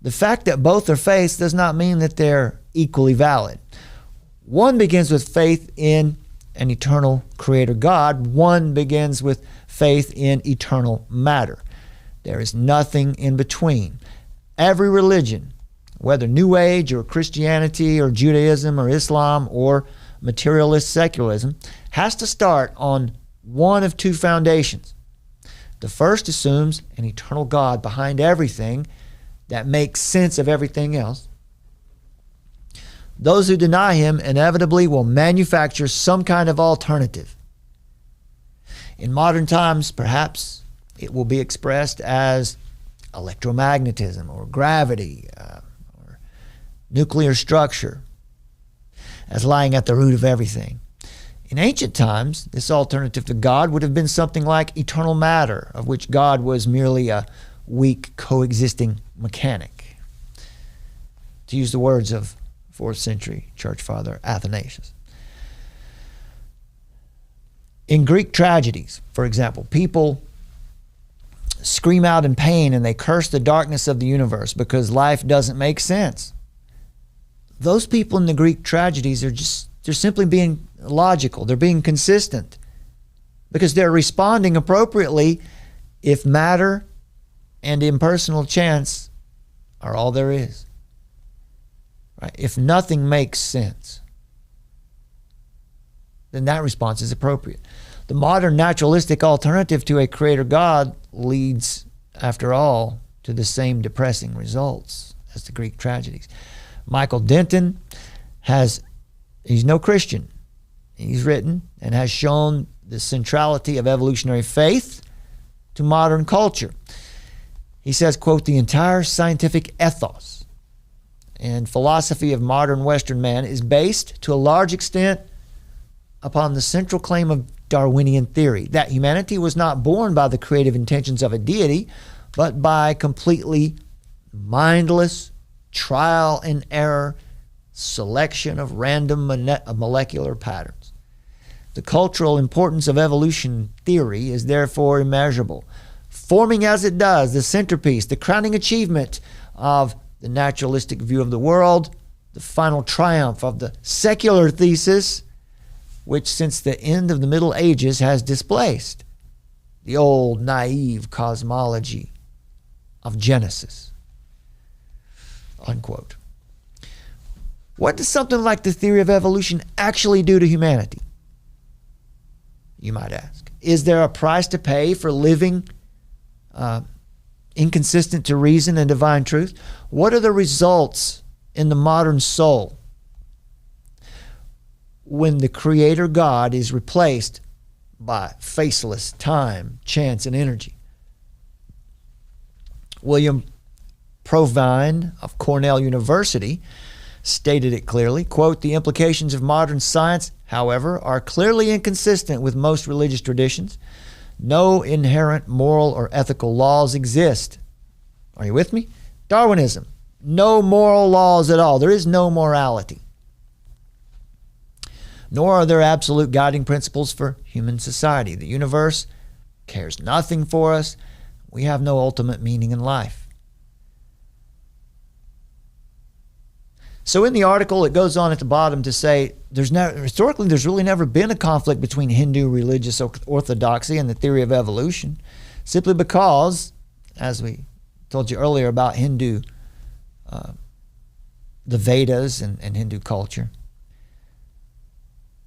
The fact that both are faiths does not mean that they're equally valid. One begins with faith in an eternal creator God. One begins with faith in eternal matter. There is nothing in between. Every religion, whether New Age or Christianity or Judaism or Islam or materialist secularism, has to start on one of two foundations. The first assumes an eternal God behind everything that makes sense of everything else. Those who deny Him inevitably will manufacture some kind of alternative. In modern times, perhaps it will be expressed as electromagnetism or gravity or nuclear structure as lying at the root of everything. In ancient times, this alternative to God would have been something like eternal matter, of which God was merely a weak coexisting mechanic. To use the words of 4th century church father Athanasius. In Greek tragedies, for example, people scream out in pain and they curse the darkness of the universe because life doesn't make sense. Those people in the Greek tragedies they're simply being logical. They're being consistent because they're responding appropriately if matter and impersonal chance are all there is. Right? If nothing makes sense, then that response is appropriate. The modern naturalistic alternative to a creator God leads, after all, to the same depressing results as the Greek tragedies. Michael Denton he's no Christian. He's written and has shown the centrality of evolutionary faith to modern culture. He says, quote, "The entire scientific ethos and philosophy of modern Western man is based to a large extent upon the central claim of Darwinian theory, that humanity was not born by the creative intentions of a deity, but by completely mindless trial and error selection of random molecular patterns. The cultural importance of evolution theory is therefore immeasurable, forming as it does the centerpiece, the crowning achievement of the naturalistic view of the world, the final triumph of the secular thesis, which since the end of the Middle Ages has displaced the old naive cosmology of Genesis." Unquote. What does something like the theory of evolution actually do to humanity? You might ask. Is there a price to pay for living inconsistent to reason and divine truth? What are the results in the modern soul when the creator God is replaced by faceless time, chance, and energy? William Provine of Cornell University stated it clearly, quote, "The implications of modern science, however, are clearly inconsistent with most religious traditions. No inherent moral or ethical laws exist. Are you with me? Darwinism. No moral laws at all. There is no morality. Nor are there absolute guiding principles for human society. The universe cares nothing for us. We have no ultimate meaning in life. So in the article, it goes on at the bottom to say historically there's really never been a conflict between Hindu religious orthodoxy and the theory of evolution, simply because, as we told you earlier about Hindu, the Vedas and Hindu culture.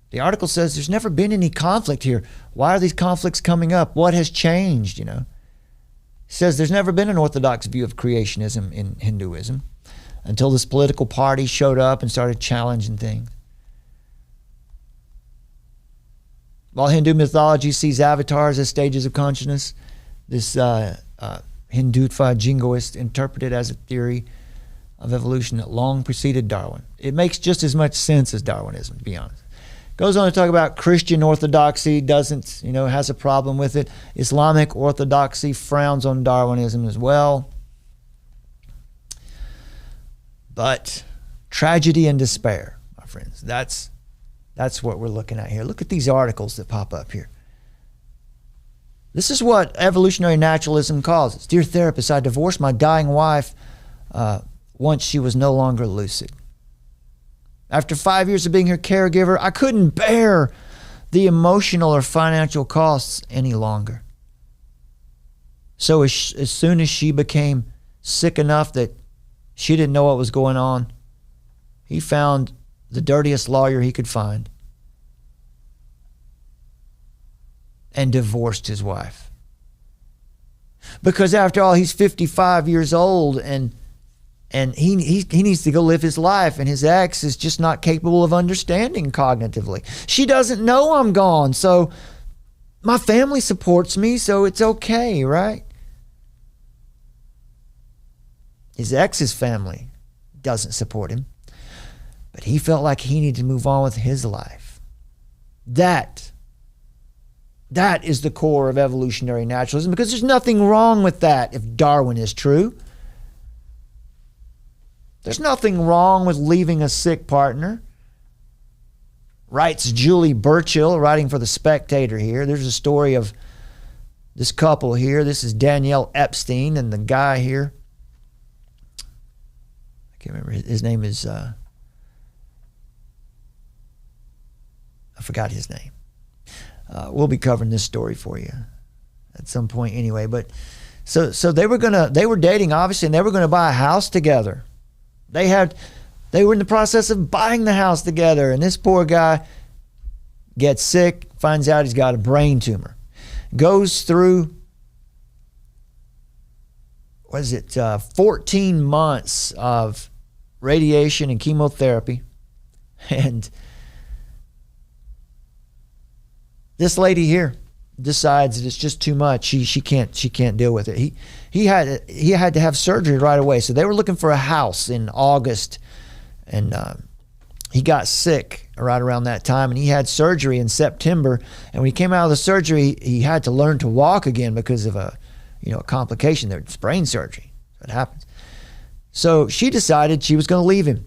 The article says there's never been any conflict here. Why are these conflicts coming up? What has changed, It says there's never been an orthodox view of creationism in Hinduism until this political party showed up and started challenging things. While Hindu mythology sees avatars as stages of consciousness, this Hindutva jingoist interpreted as a theory of evolution that long preceded Darwin. It makes just as much sense as Darwinism, to be honest. Goes on to talk about Christian orthodoxy, has a problem with it. Islamic orthodoxy frowns on Darwinism as well. But tragedy and despair, my friends, that's what we're looking at here. Look at these articles that pop up here. This is what evolutionary naturalism causes. Dear therapist, I divorced my dying wife once she was no longer lucid. After 5 years of being her caregiver, I couldn't bear the emotional or financial costs any longer. So as soon as she became sick enough that she didn't know what was going on, he found the dirtiest lawyer he could find and divorced his wife. Because after all, he's 55 years old and he needs to go live his life, and his ex is just not capable of understanding cognitively. She doesn't know I'm gone, so my family supports me, so it's okay, right? His ex's family doesn't support him, but he felt like he needed to move on with his life. That is the core of evolutionary naturalism, because there's nothing wrong with that if Darwin is true. There's nothing wrong with leaving a sick partner. Writes Julie Burchill, writing for The Spectator here. There's a story of this couple here. This is Danielle Epstein and the guy here. I can't remember. His name is, I forgot his name. We'll be covering this story for you at some point anyway. But so they were dating, obviously, and they were going to buy a house together. They were in the process of buying the house together, and this poor guy gets sick, finds out he's got a brain tumor. Goes through, 14 months of radiation and chemotherapy. And this lady here decides that it's just too much. She can't deal with it. He had to have surgery right away. So they were looking for a house in August, and he got sick right around that time, and he had surgery in September. And when he came out of the surgery, he had to learn to walk again because of a complication there. It's brain surgery. That happens. So she decided she was going to leave him.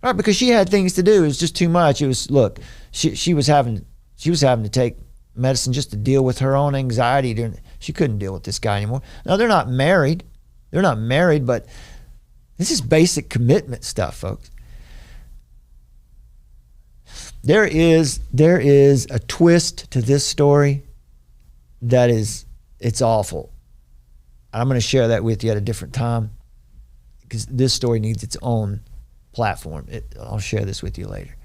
Right, because she had things to do. It was just too much. It was, look, she was having to take medicine just to deal with her own anxiety. She couldn't deal with this guy anymore. Now, they're not married. But this is basic commitment stuff, folks. There is a twist to this story it's awful. I'm going to share that with you at a different time, because this story needs its own platform. I'll share this with you later.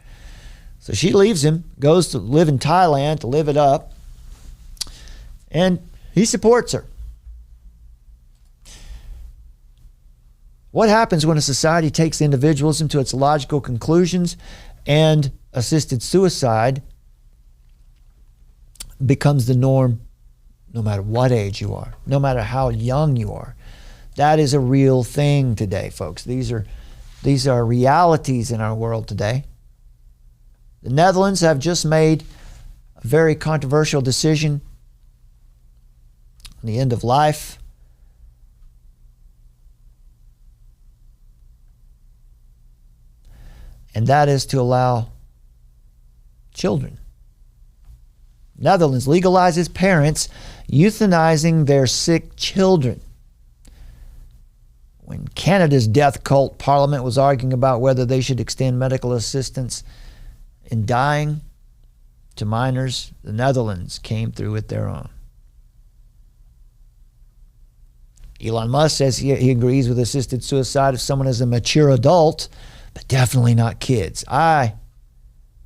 So she leaves him, goes to live in Thailand to live it up, and he supports her. What happens when a society takes individualism to its logical conclusions and assisted suicide becomes the norm, no matter what age you are, no matter how young you are? That is a real thing today, folks. These are realities in our world today. The Netherlands have just made a very controversial decision on the end of life. And that is to allow children. Netherlands legalizes parents euthanizing their sick children. When Canada's death cult parliament was arguing about whether they should extend medical assistance in dying to minors, the Netherlands came through with their own. Elon Musk says he agrees with assisted suicide if someone is a mature adult, but definitely not kids. I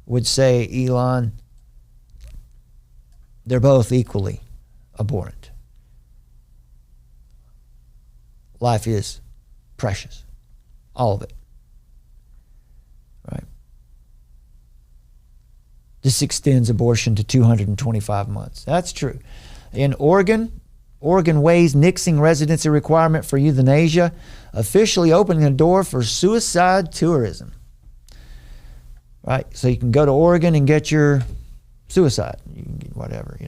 would say, Elon, they're both equally abhorrent. Life is precious. All of it. Right? This extends abortion to 225 months. That's true. In Oregon waives nixing residency requirement for euthanasia, officially opening the door for suicide tourism. Right? So you can go to Oregon and get your suicide, you can get whatever,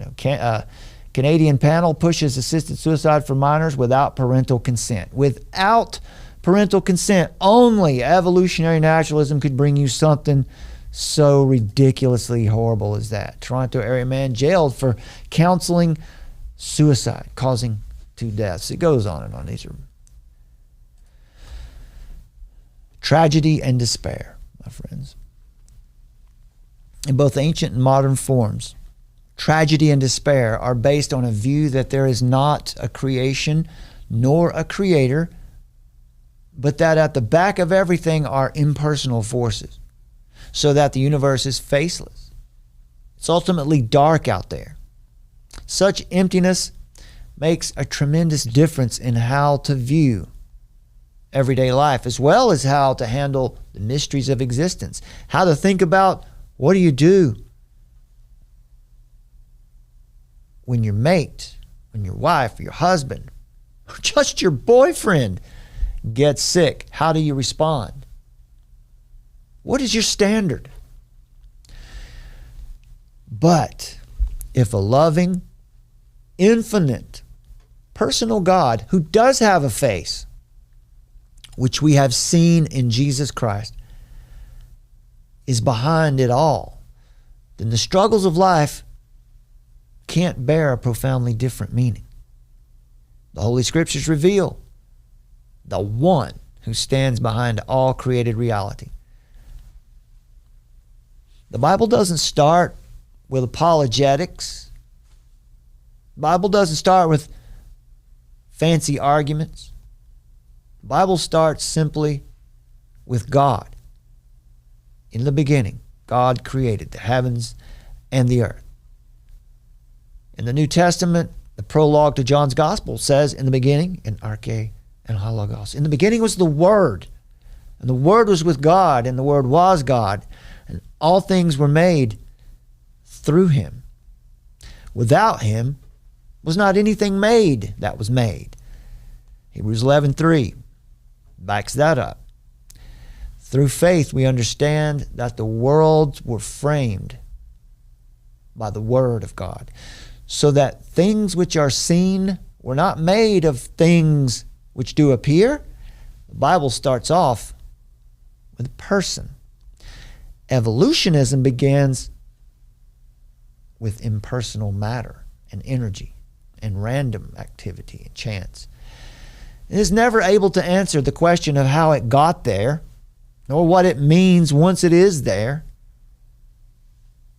Canadian panel pushes assisted suicide for minors without parental consent. Without parental consent, only evolutionary naturalism could bring you something so ridiculously horrible as that. Toronto area man jailed for counseling suicide, causing 2 deaths. It goes on and on. These are tragedy and despair, my friends. In both ancient and modern forms, tragedy and despair are based on a view that there is not a creation nor a creator, but that at the back of everything are impersonal forces, so that the universe is faceless. It's ultimately dark out there. Such emptiness makes a tremendous difference in how to view everyday life, as well as how to handle the mysteries of existence, how to think about what do you do when your mate, when your wife, or your husband, or just your boyfriend gets sick? How do you respond? What is your standard? But if a loving, infinite, personal God who does have a face, which we have seen in Jesus Christ, is behind it all, then the struggles of life can't bear a profoundly different meaning. The Holy Scriptures reveal the one who stands behind all created reality. The Bible doesn't start with apologetics. The Bible doesn't start with fancy arguments. The Bible starts simply with God. In the beginning, God created the heavens and the earth. In the New Testament, the prologue to John's Gospel says, in the beginning, in arche and hologos. In the beginning was the Word, and the Word was with God, and the Word was God, and all things were made through Him. Without Him was not anything made that was made. Hebrews 11:3 backs that up. Through faith, we understand that the worlds were framed by the Word of God, so that things which are seen were not made of things which do appear. The Bible starts off with a person. Evolutionism begins with impersonal matter and energy and random activity and chance. It is never able to answer the question of how it got there, nor what it means once it is there.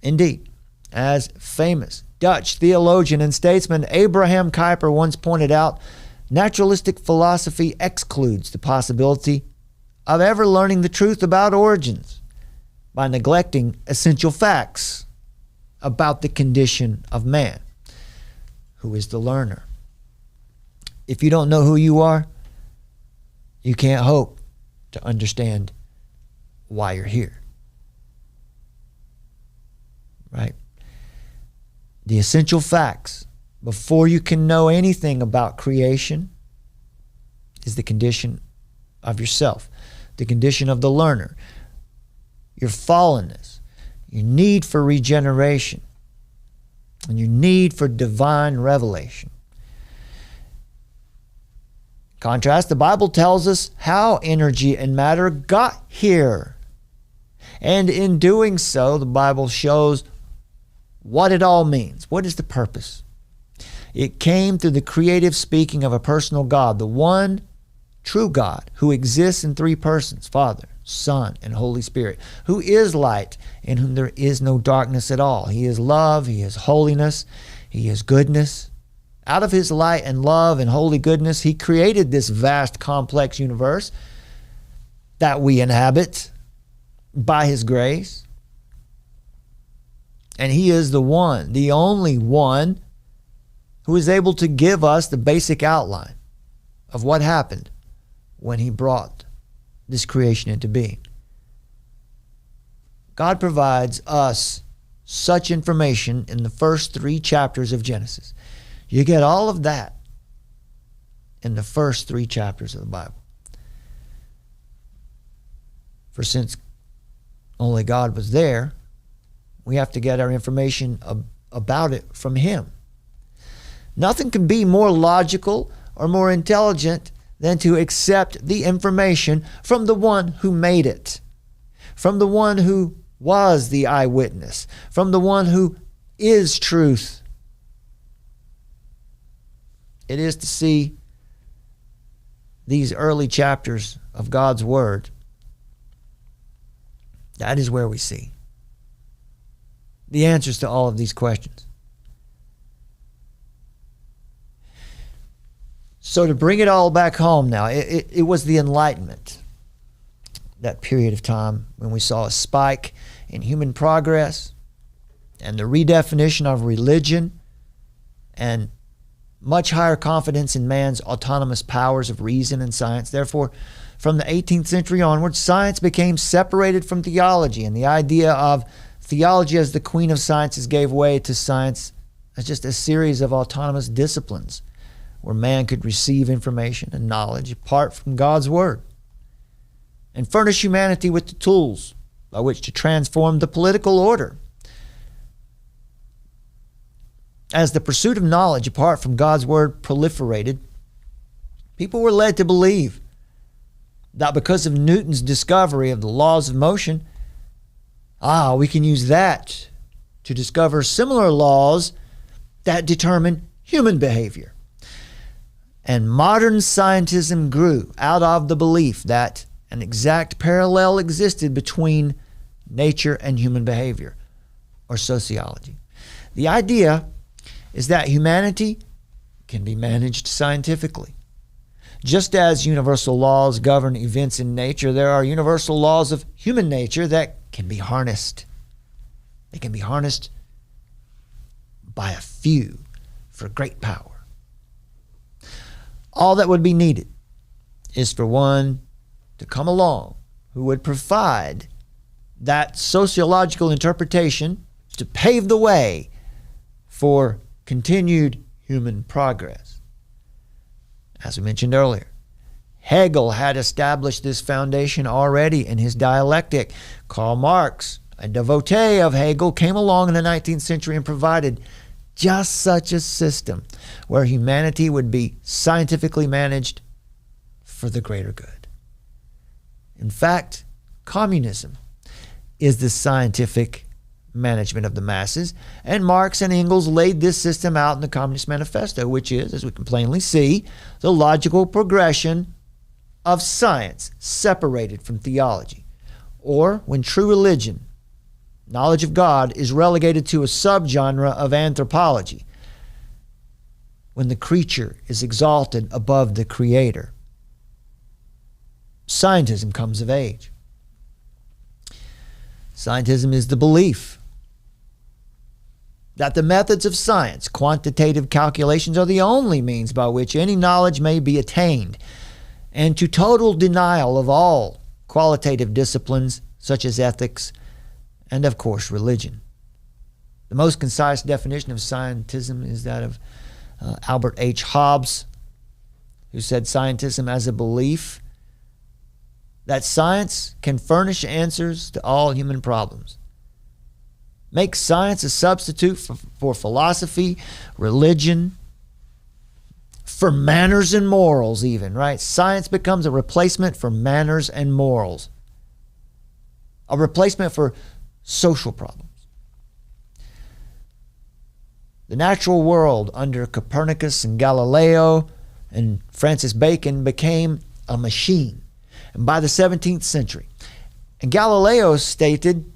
Indeed, as famous Dutch theologian and statesman Abraham Kuyper once pointed out, naturalistic philosophy excludes the possibility of ever learning the truth about origins by neglecting essential facts about the condition of man, who is the learner. If you don't know who you are, you can't hope to understand why you're here. Right? The essential facts before you can know anything about creation is the condition of yourself, the condition of the learner, your fallenness, your need for regeneration, and your need for divine revelation. Contrast, the Bible tells us how energy and matter got here. And in doing so, the Bible shows what it all means. What is the purpose? It came through the creative speaking of a personal God, the one true God who exists in three persons, Father, Son, and Holy Spirit, who is light, in whom there is no darkness at all. He is love, He is holiness, He is goodness. Out of His light and love and holy goodness, He created this vast, complex universe that we inhabit by His grace. And He is the one, the only one, who is able to give us the basic outline of what happened when He brought this creation into being. God provides us such information in the first 3 chapters of Genesis. You get all of that in the first 3 chapters of the Bible. For since only God was there, we have to get our information about it from Him. Nothing can be more logical or more intelligent than to accept the information from the one who made it, from the one who was the eyewitness, from the one who is truth. It is to see these early chapters of God's Word. That is where we see the answers to all of these questions. So to bring it all back home now, it was the Enlightenment, that period of time when we saw a spike in human progress and the redefinition of religion and much higher confidence in man's autonomous powers of reason and science. Therefore, from the 18th century onwards, science became separated from theology, and the idea of theology as the queen of sciences gave way to science as just a series of autonomous disciplines where man could receive information and knowledge apart from God's Word and furnish humanity with the tools by which to transform the political order. As the pursuit of knowledge apart from God's Word proliferated, people were led to believe that because of Newton's discovery of the laws of motion, we can use that to discover similar laws that determine human behavior. And modern scientism grew out of the belief that an exact parallel existed between nature and human behavior, or sociology. The idea is that humanity can be managed scientifically. Just as universal laws govern events in nature, there are universal laws of human nature that can be harnessed. They can be harnessed by a few for great power. All that would be needed is for one to come along who would provide that sociological interpretation to pave the way for continued human progress. As we mentioned earlier, Hegel had established this foundation already in his dialectic. Karl Marx, a devotee of Hegel, came along in the 19th century and provided just such a system where humanity would be scientifically managed for the greater good. In fact, communism is the scientific management of the masses, and Marx and Engels laid this system out in the Communist Manifesto, which is, as we can plainly see, the logical progression of science separated from theology, or when true religion, knowledge of God, is relegated to a subgenre of anthropology, when the creature is exalted above the creator. Scientism comes of age. Scientism is the belief that the methods of science, quantitative calculations, are the only means by which any knowledge may be attained, and to total denial of all qualitative disciplines such as ethics and, of course, religion. The most concise definition of scientism is that of Albert H. Hobbes, who said scientism as a belief that science can furnish answers to all human problems. Make science a substitute for philosophy, religion, for manners and morals even, right? Science becomes a replacement for manners and morals, a replacement for social problems. The natural world under Copernicus and Galileo and Francis Bacon became a machine. And by the 17th century, and Galileo stated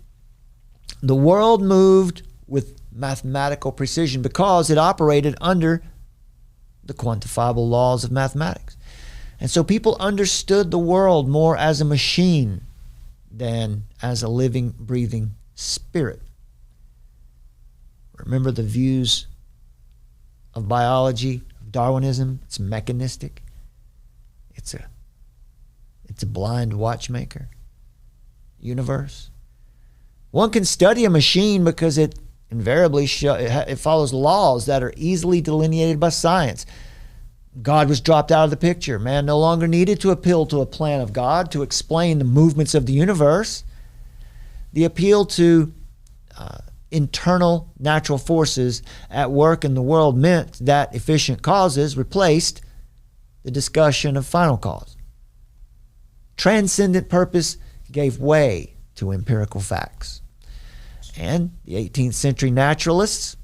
the world moved with mathematical precision because it operated under the quantifiable laws of mathematics. And so people understood the world more as a machine than as a living, breathing spirit. Remember the views of biology, of Darwinism? It's mechanistic. It's a blind watchmaker universe. One can study a machine because it invariably it follows laws that are easily delineated by science. God was dropped out of the picture. Man no longer needed to appeal to a plan of God to explain the movements of the universe. The appeal to internal natural forces at work in the world meant that efficient causes replaced the discussion of final cause. Transcendent purpose gave way to empirical facts. And the 18th century naturalists,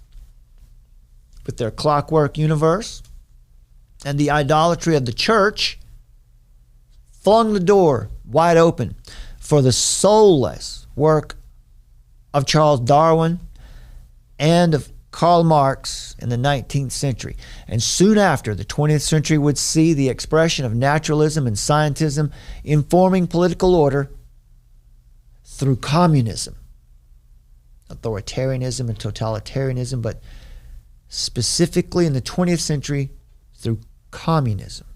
with their clockwork universe and the idolatry of the church, flung the door wide open for the soulless work of Charles Darwin and of Karl Marx in the 19th century. And soon after, the 20th century would see the expression of naturalism and scientism informing political order through communism, authoritarianism and totalitarianism, but specifically in the 20th century through communism,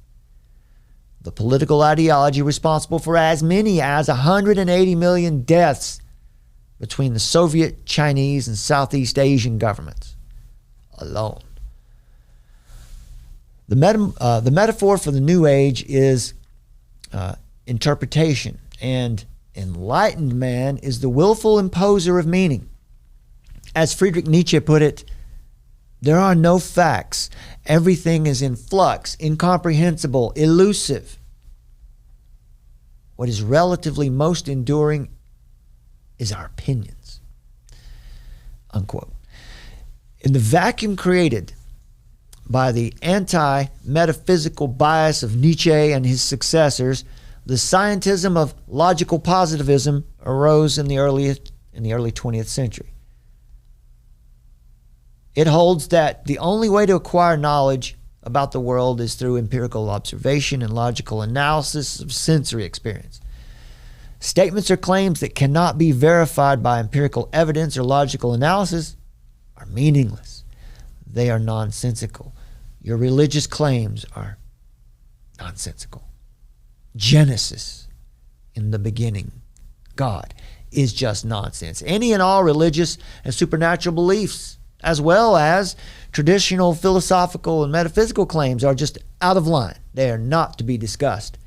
the political ideology responsible for as many as 180 million deaths between the Soviet, Chinese, and Southeast Asian governments alone. The metaphor for the New Age is interpretation, and enlightened man is the willful imposer of meaning. As Friedrich Nietzsche put it, there are no facts. Everything is in flux, incomprehensible, elusive. What is relatively most enduring is our opinions. Unquote. In the vacuum created by the anti-metaphysical bias of Nietzsche and his successors, the scientism of logical positivism arose in the early 20th century. It holds that the only way to acquire knowledge about the world is through empirical observation and logical analysis of sensory experience. Statements or claims that cannot be verified by empirical evidence or logical analysis are meaningless. They are nonsensical. Your religious claims are nonsensical. Genesis, in the beginning, God, is just nonsense. Any and all religious and supernatural beliefs, as well as traditional philosophical and metaphysical claims, are just out of line. They are not to be discussed.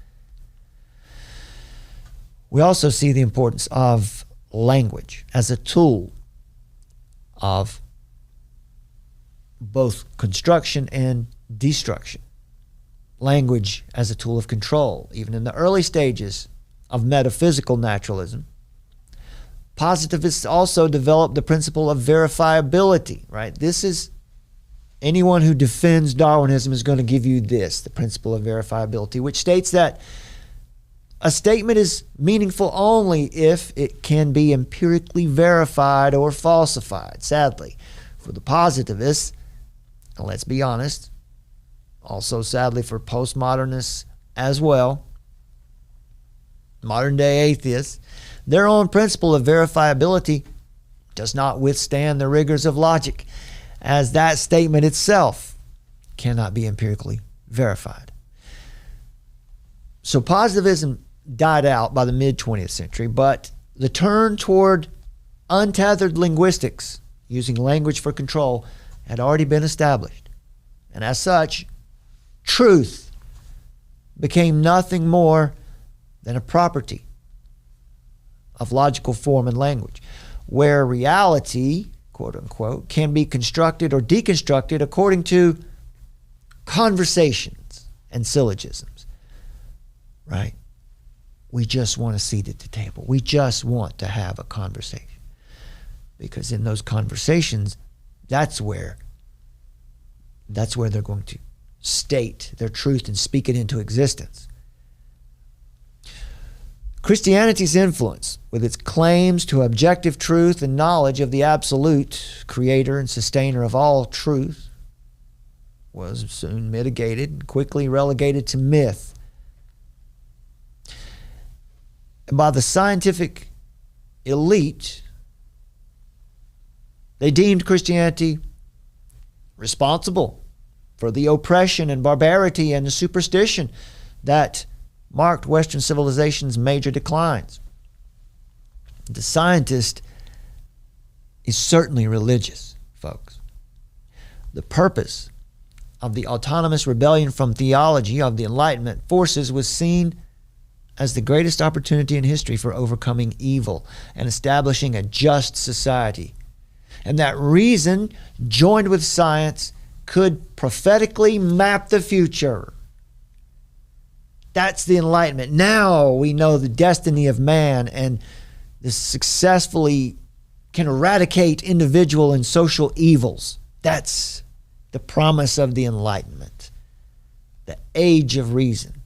We also see the importance of language as a tool of both construction and destruction. Language as a tool of control. Even in the early stages of metaphysical naturalism, positivists also developed the principle of verifiability, right? This is, anyone who defends Darwinism is going to give you this, the principle of verifiability, which states that a statement is meaningful only if it can be empirically verified or falsified. Sadly, for the positivists, and let's be honest, also sadly for postmodernists as well, modern-day atheists, their own principle of verifiability does not withstand the rigors of logic, as that statement itself cannot be empirically verified. So positivism died out by the mid-20th century, but the turn toward untethered linguistics, using language for control, had already been established. And as such, truth became nothing more than a property of logical form and language, where reality, quote unquote, can be constructed or deconstructed according to conversations and syllogisms, right? We just want a seat at the table. We just want to have a conversation. Because in those conversations, that's where they're going to state their truth and speak it into existence. Christianity's influence, with its claims to objective truth and knowledge of the absolute creator and sustainer of all truth, was soon mitigated and quickly relegated to myth. And by the scientific elite, they deemed Christianity responsible for the oppression and barbarity and the superstition that marked Western civilization's major declines. The scientist is certainly religious, folks. The purpose of the autonomous rebellion from theology of the Enlightenment forces was seen as the greatest opportunity in history for overcoming evil and establishing a just society. And that reason, joined with science, could prophetically map the future. That's the Enlightenment. Now we know the destiny of man, and this successfully can eradicate individual and social evils. That's the promise of the Enlightenment, the age of reason.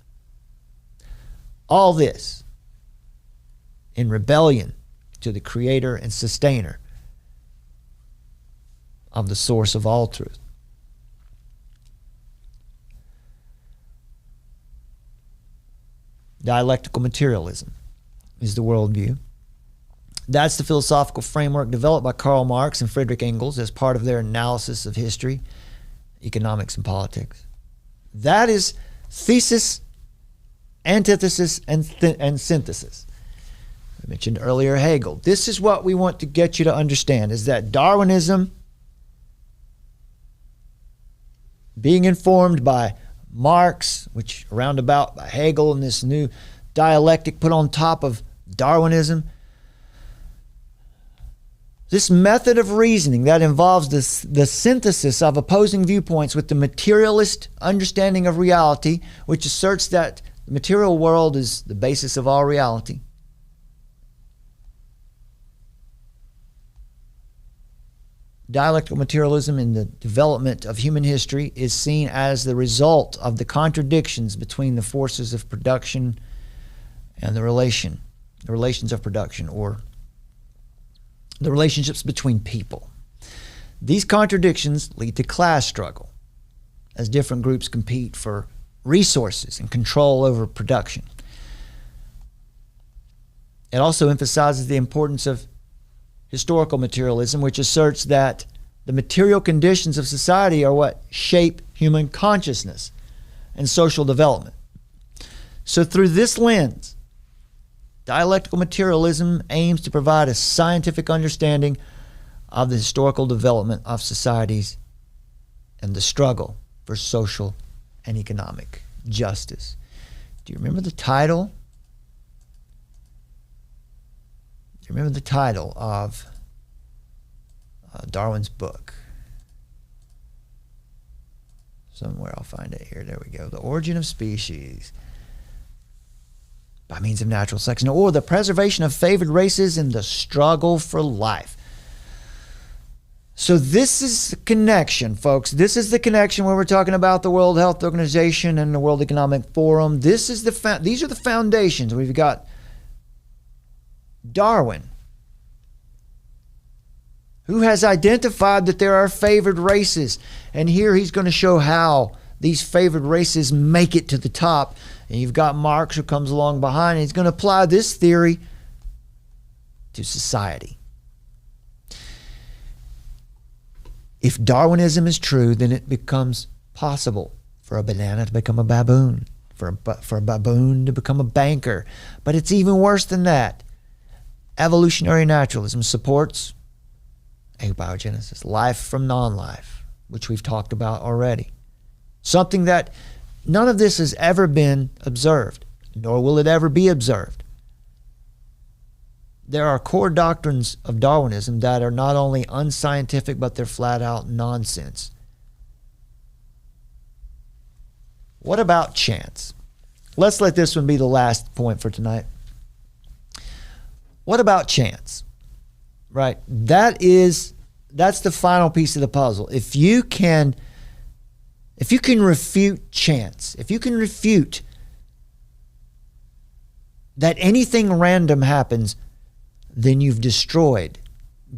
All this in rebellion to the creator and sustainer of the source of all truth. Dialectical materialism is the worldview. That's the philosophical framework developed by Karl Marx and Friedrich Engels as part of their analysis of history, economics, and politics. That is thesis, antithesis, and synthesis. I mentioned earlier Hegel. This is what we want to get you to understand, is that Darwinism, being informed by Marx, which roundabout by Hegel, and this new dialectic put on top of Darwinism, this method of reasoning that involves the synthesis of opposing viewpoints with the materialist understanding of reality, which asserts that the material world is the basis of all reality. Dialectical materialism in the development of human history is seen as the result of the contradictions between the forces of production and the relations of production, or the relationships between people. These contradictions lead to class struggle as different groups compete for resources and control over production. It also emphasizes the importance of historical materialism, which asserts that the material conditions of society are what shape human consciousness and social development. So through this lens, dialectical materialism aims to provide a scientific understanding of the historical development of societies and the struggle for social and economic justice. Do you remember the title? Do you remember the title of Darwin's book? Somewhere I'll find it here. There we go. The Origin of Species by Means of Natural Selection, or The Preservation of Favored Races in the Struggle for Life. So this is the connection, folks. This is the connection where we're talking about the World Health Organization and the World Economic Forum. These are the foundations. We've got Darwin, who has identified that there are favored races. And here he's going to show how these favored races make it to the top. And you've got Marx, who comes along behind, and he's going to apply this theory to society. If Darwinism is true, then it becomes possible for a banana to become a baboon, for a baboon to become a banker. But it's even worse than that. Evolutionary naturalism supports abiogenesis, life from non-life, which we've talked about already. Something that none of this has ever been observed, nor will it ever be observed. There are core doctrines of Darwinism that are not only unscientific, but they're flat out nonsense. What about chance? Let's let this one be the last point for tonight. What about chance? Right? That's the final piece of the puzzle. If you can refute chance, if you can refute that anything random happens, then you've destroyed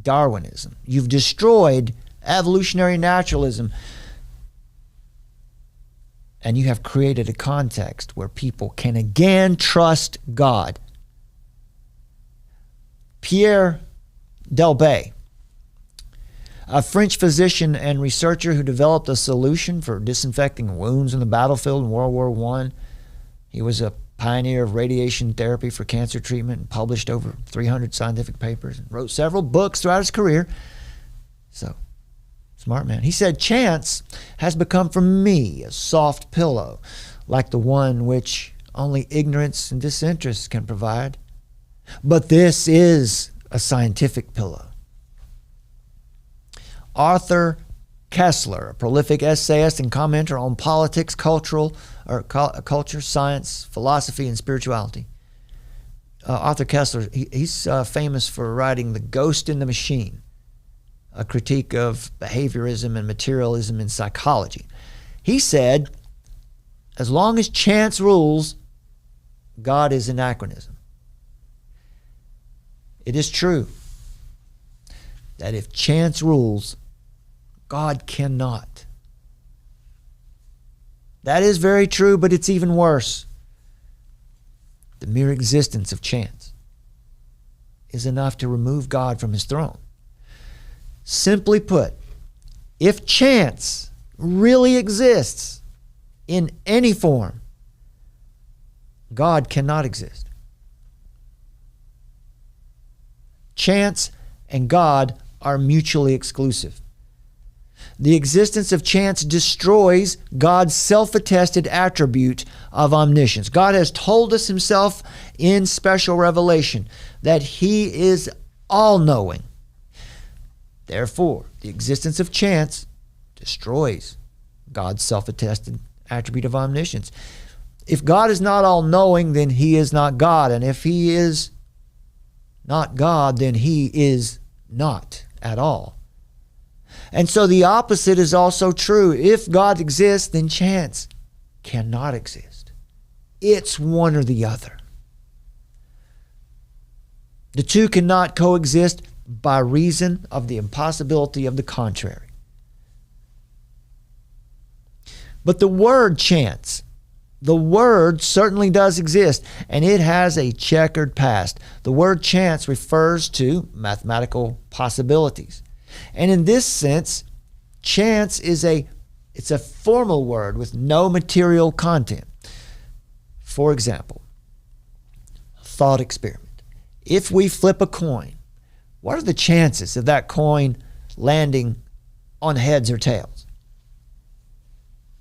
Darwinism. You've destroyed evolutionary naturalism. And you have created a context where people can again trust God. Pierre Delbé, a French physician and researcher who developed a solution for disinfecting wounds in the battlefield in World War I. He was a pioneer of radiation therapy for cancer treatment and published over 300 scientific papers and wrote several books throughout his career. So, smart man. He said, chance has become for me a soft pillow, like the one which only ignorance and disinterest can provide. But this is a scientific pillow. Arthur Koestler, a prolific essayist and commenter on politics, culture, science, philosophy, and spirituality. Arthur Koestler, he's famous for writing The Ghost in the Machine, a critique of behaviorism and materialism in psychology. He said, as long as chance rules, God is anachronism. It is true that if chance rules, God cannot. That is very true, but it's even worse. The mere existence of chance is enough to remove God from his throne. Simply put, if chance really exists in any form, God cannot exist. Chance and God are mutually exclusive. The existence of chance destroys God's self-attested attribute of omniscience. God has told us himself in special revelation that he is all-knowing. Therefore, the existence of chance destroys God's self-attested attribute of omniscience. If God is not all-knowing, then he is not God. And if he is not God, then he is not at all. And so the opposite is also true. If God exists, then chance cannot exist. It's one or the other. The two cannot coexist by reason of the impossibility of the contrary. But the word chance, the word certainly does exist, and it has a checkered past. The word chance refers to mathematical possibilities. And in this sense, chance is it's a formal word with no material content. For example, thought experiment. If we flip a coin, what are the chances of that coin landing on heads or tails?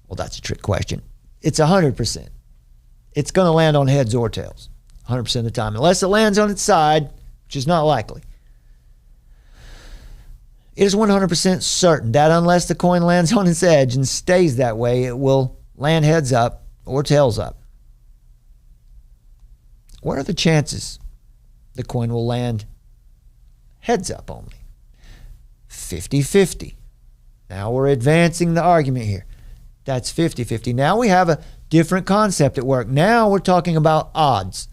Well, that's a trick question. It's 100%. It's going to land on heads or tails 100% of the time, unless it lands on its side, which is not likely. It is 100% certain that unless the coin lands on its edge and stays that way, it will land heads up or tails up. What are the chances the coin will land heads up only? 50-50. Now we're advancing the argument here. That's 50-50. Now we have a different concept at work. Now we're talking about odds.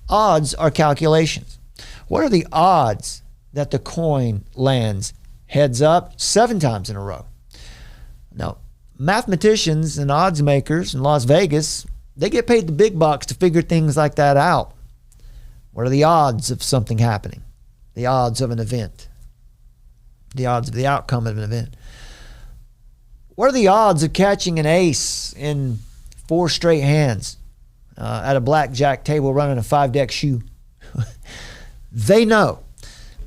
Odds are calculations. What are the odds that the coin lands heads up 7 times in a row? Now, mathematicians and odds makers in Las Vegas, they get paid the big bucks to figure things like that out. What are the odds of something happening? The odds of an event. The odds of the outcome of an event. What are the odds of catching an ace in 4 straight hands at a blackjack table running a 5-deck shoe? They know.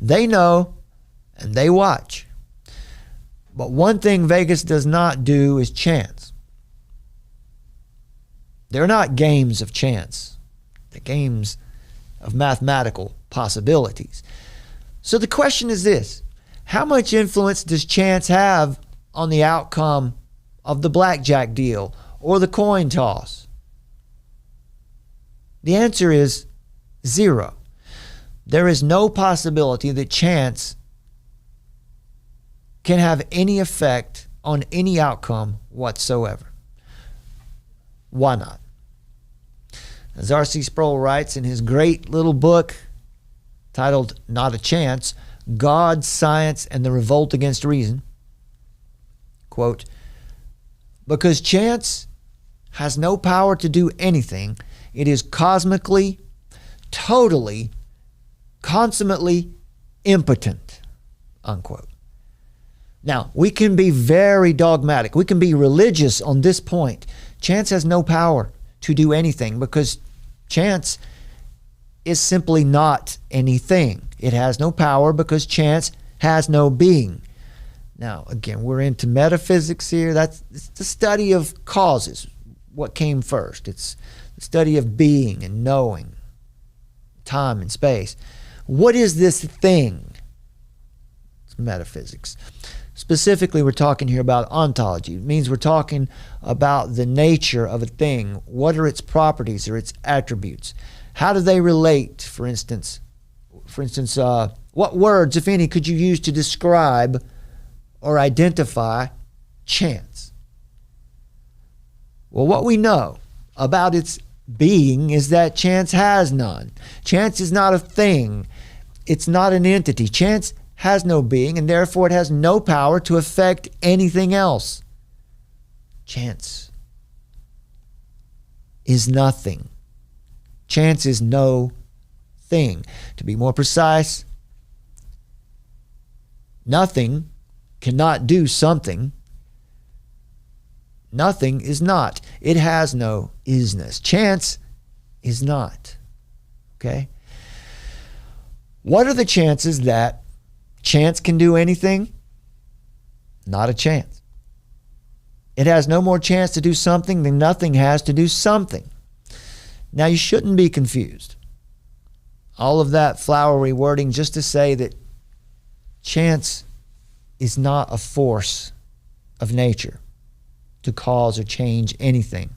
They know and they watch. But one thing Vegas does not do is chance. They're not games of chance. They're games of mathematical possibilities. So the question is this: how much influence does chance have on the outcome of the blackjack deal or the coin toss? The answer is 0. There is no possibility that chance can have any effect on any outcome whatsoever. Why not? As R.C. Sproul writes in his great little book titled Not a Chance, God, Science, and the Revolt Against Reason, quote, because chance has no power to do anything, it is cosmically, totally, consummately impotent, unquote. Now, we can be very dogmatic. We can be religious on this point. Chance has no power to do anything because chance is simply not anything. It has no power because chance has no being. Now, again, we're into metaphysics here. It's the study of causes, what came first. It's the study of being and knowing, time and space. What is this thing? It's metaphysics. Specifically, we're talking here about ontology. It means we're talking about the nature of a thing. What are its properties or its attributes? How do they relate, for instance, what words, if any, could you use to describe or identify chance? Well, what we know about its being is that chance has none. Chance is not a thing. It's not an entity. Chance has no being, and therefore it has no power to affect anything else. Chance is nothing. Chance is no thing. To be more precise, nothing cannot do something. Nothing is not. It has no isness. Chance is not. Okay? What are the chances that chance can do anything? Not a chance. It has no more chance to do something than nothing has to do something. Now, you shouldn't be confused. All of that flowery wording just to say that chance is not a force of nature to cause or change anything.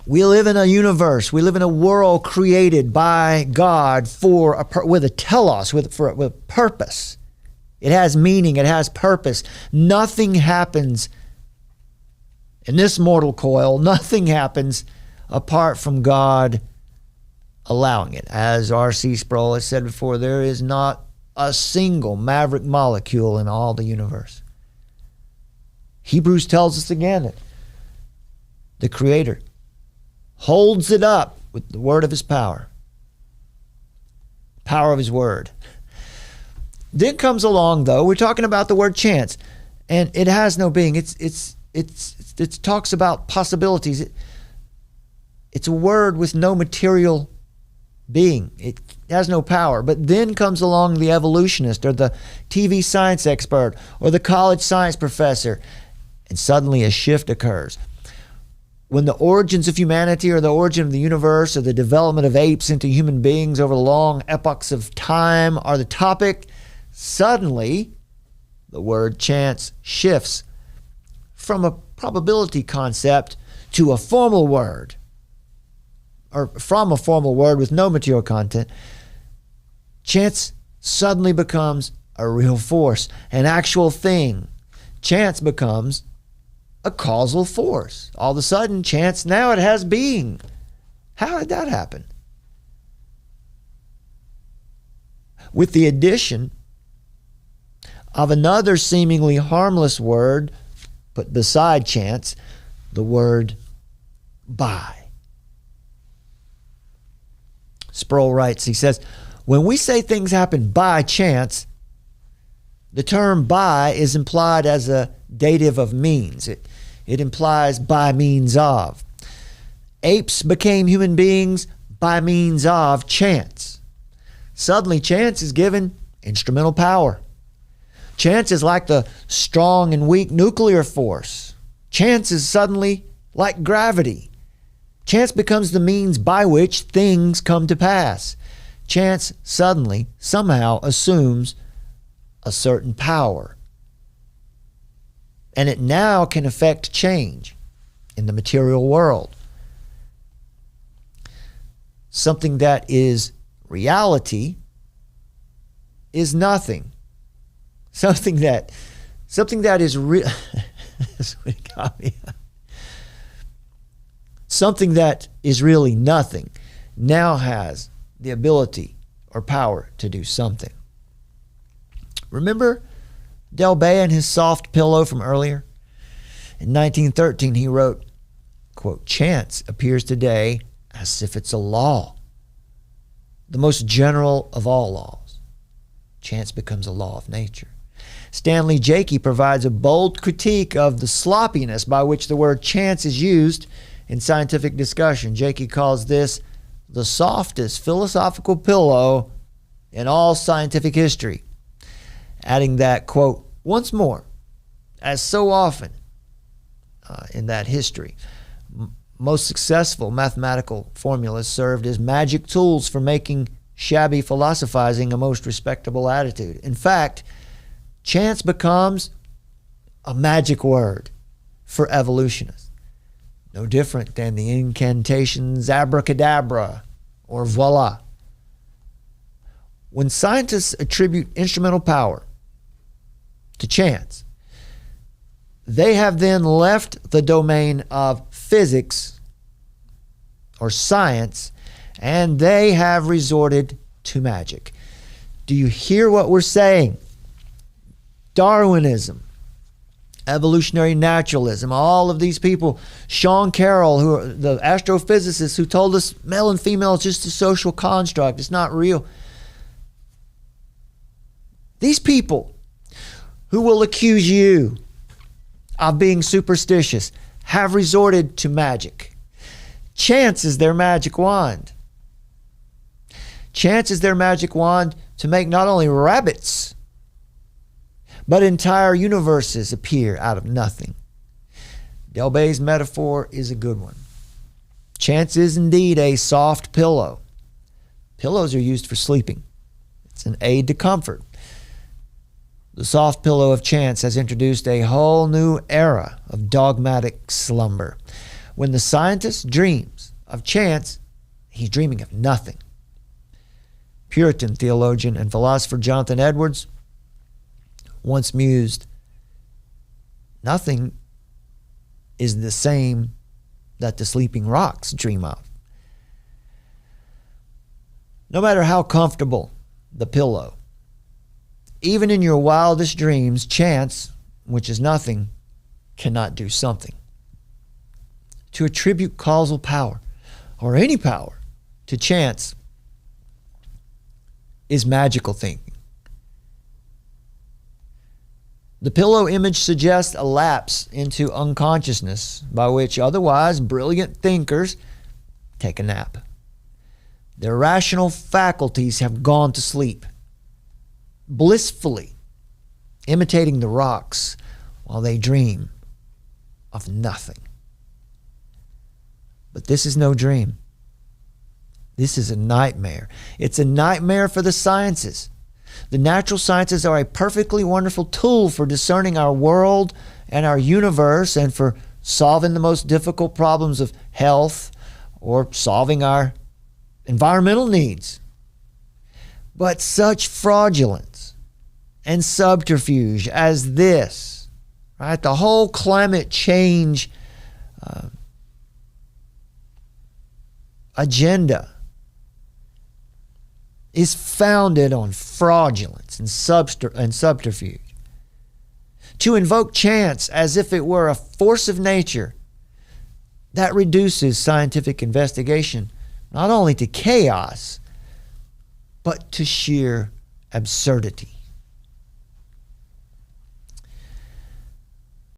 We live in a universe. We live in a world created by God with a telos, with purpose. It has meaning. It has purpose. Nothing happens in this mortal coil. Nothing happens apart from God allowing it. As R.C. Sproul has said before, there is not a single maverick molecule in all the universe. Hebrews tells us again that the Creator holds it up with the word of his power. Power of his word. Then comes along, though, we're talking about the word chance, and it has no being. It talks about possibilities. It's a word with no material being. It has no power. But then comes along the evolutionist or the TV science expert or the college science professor, and suddenly a shift occurs. When the origins of humanity or the origin of the universe or the development of apes into human beings over long epochs of time are the topic, suddenly the word chance shifts from a probability concept to a formal word, or from a formal word with no material content. Chance suddenly becomes a real force, an actual thing. Chance becomes a causal force. All of a sudden, chance, now it has being. How did that happen? With the addition of another seemingly harmless word put beside chance, the word by. Sproul writes, he says, when we say things happen by chance, the term by is implied as a dative of means. It implies by means of. Apes became human beings by means of chance. Suddenly, chance is given instrumental power. Chance is like the strong and weak nuclear force. Chance is suddenly like gravity. Chance becomes the means by which things come to pass. Chance suddenly, somehow assumes a certain power. and it now can affect change in the material world. Something that is reality is nothing. Something that is real. That's what it got me. Something that is really nothing now has the ability or power to do something. Remember Del Bay and his soft pillow from earlier? In 1913, he wrote, quote, "Chance appears today as if it's a law, the most general of all laws. Chance becomes a law of nature." Stanley Jakey provides a bold critique of the sloppiness by which the word chance is used in scientific discussion. Jakey calls this the softest philosophical pillow in all scientific history, adding that, quote, "Once more, as so often in that history, most successful mathematical formulas served as magic tools for making shabby philosophizing a most respectable attitude. In fact, chance becomes a magic word for evolutionists, no different than the incantations abracadabra or voila. When scientists attribute instrumental power to chance, they have then left the domain of physics or science, and they have resorted to magic. Do you hear what we're saying? Darwinism, evolutionary naturalism, all of these people, Sean Carroll, who are the astrophysicists who told us male and female is just a social construct, it's not real. These people who will accuse you of being superstitious have resorted to magic. Chance is their magic wand. Chance is their magic wand to make not only rabbits, but entire universes appear out of nothing. Del Bay's metaphor is a good one. Chance is indeed a soft pillow. Pillows are used for sleeping. It's an aid to comfort. The soft pillow of chance has introduced a whole new era of dogmatic slumber. When the scientist dreams of chance, he's dreaming of nothing. Puritan theologian and philosopher Jonathan Edwards once mused, "Nothing is the same that the sleeping rocks dream of." No matter how comfortable the pillow, even in your wildest dreams, chance, which is nothing, cannot do something. To attribute causal power, or any power, to chance is magical thinking. The pillow image suggests a lapse into unconsciousness by which otherwise brilliant thinkers take a nap. Their rational faculties have gone to sleep, blissfully imitating the rocks while they dream of nothing. But this is no dream. This is a nightmare. It's a nightmare for the sciences. The natural sciences are a perfectly wonderful tool for discerning our world and our universe and for solving the most difficult problems of health or solving our environmental needs. But such fraudulence and subterfuge as this, right? The whole climate change agenda is founded on fraudulence and subterfuge. To invoke chance as if it were a force of nature, that reduces scientific investigation not only to chaos, but to sheer absurdity.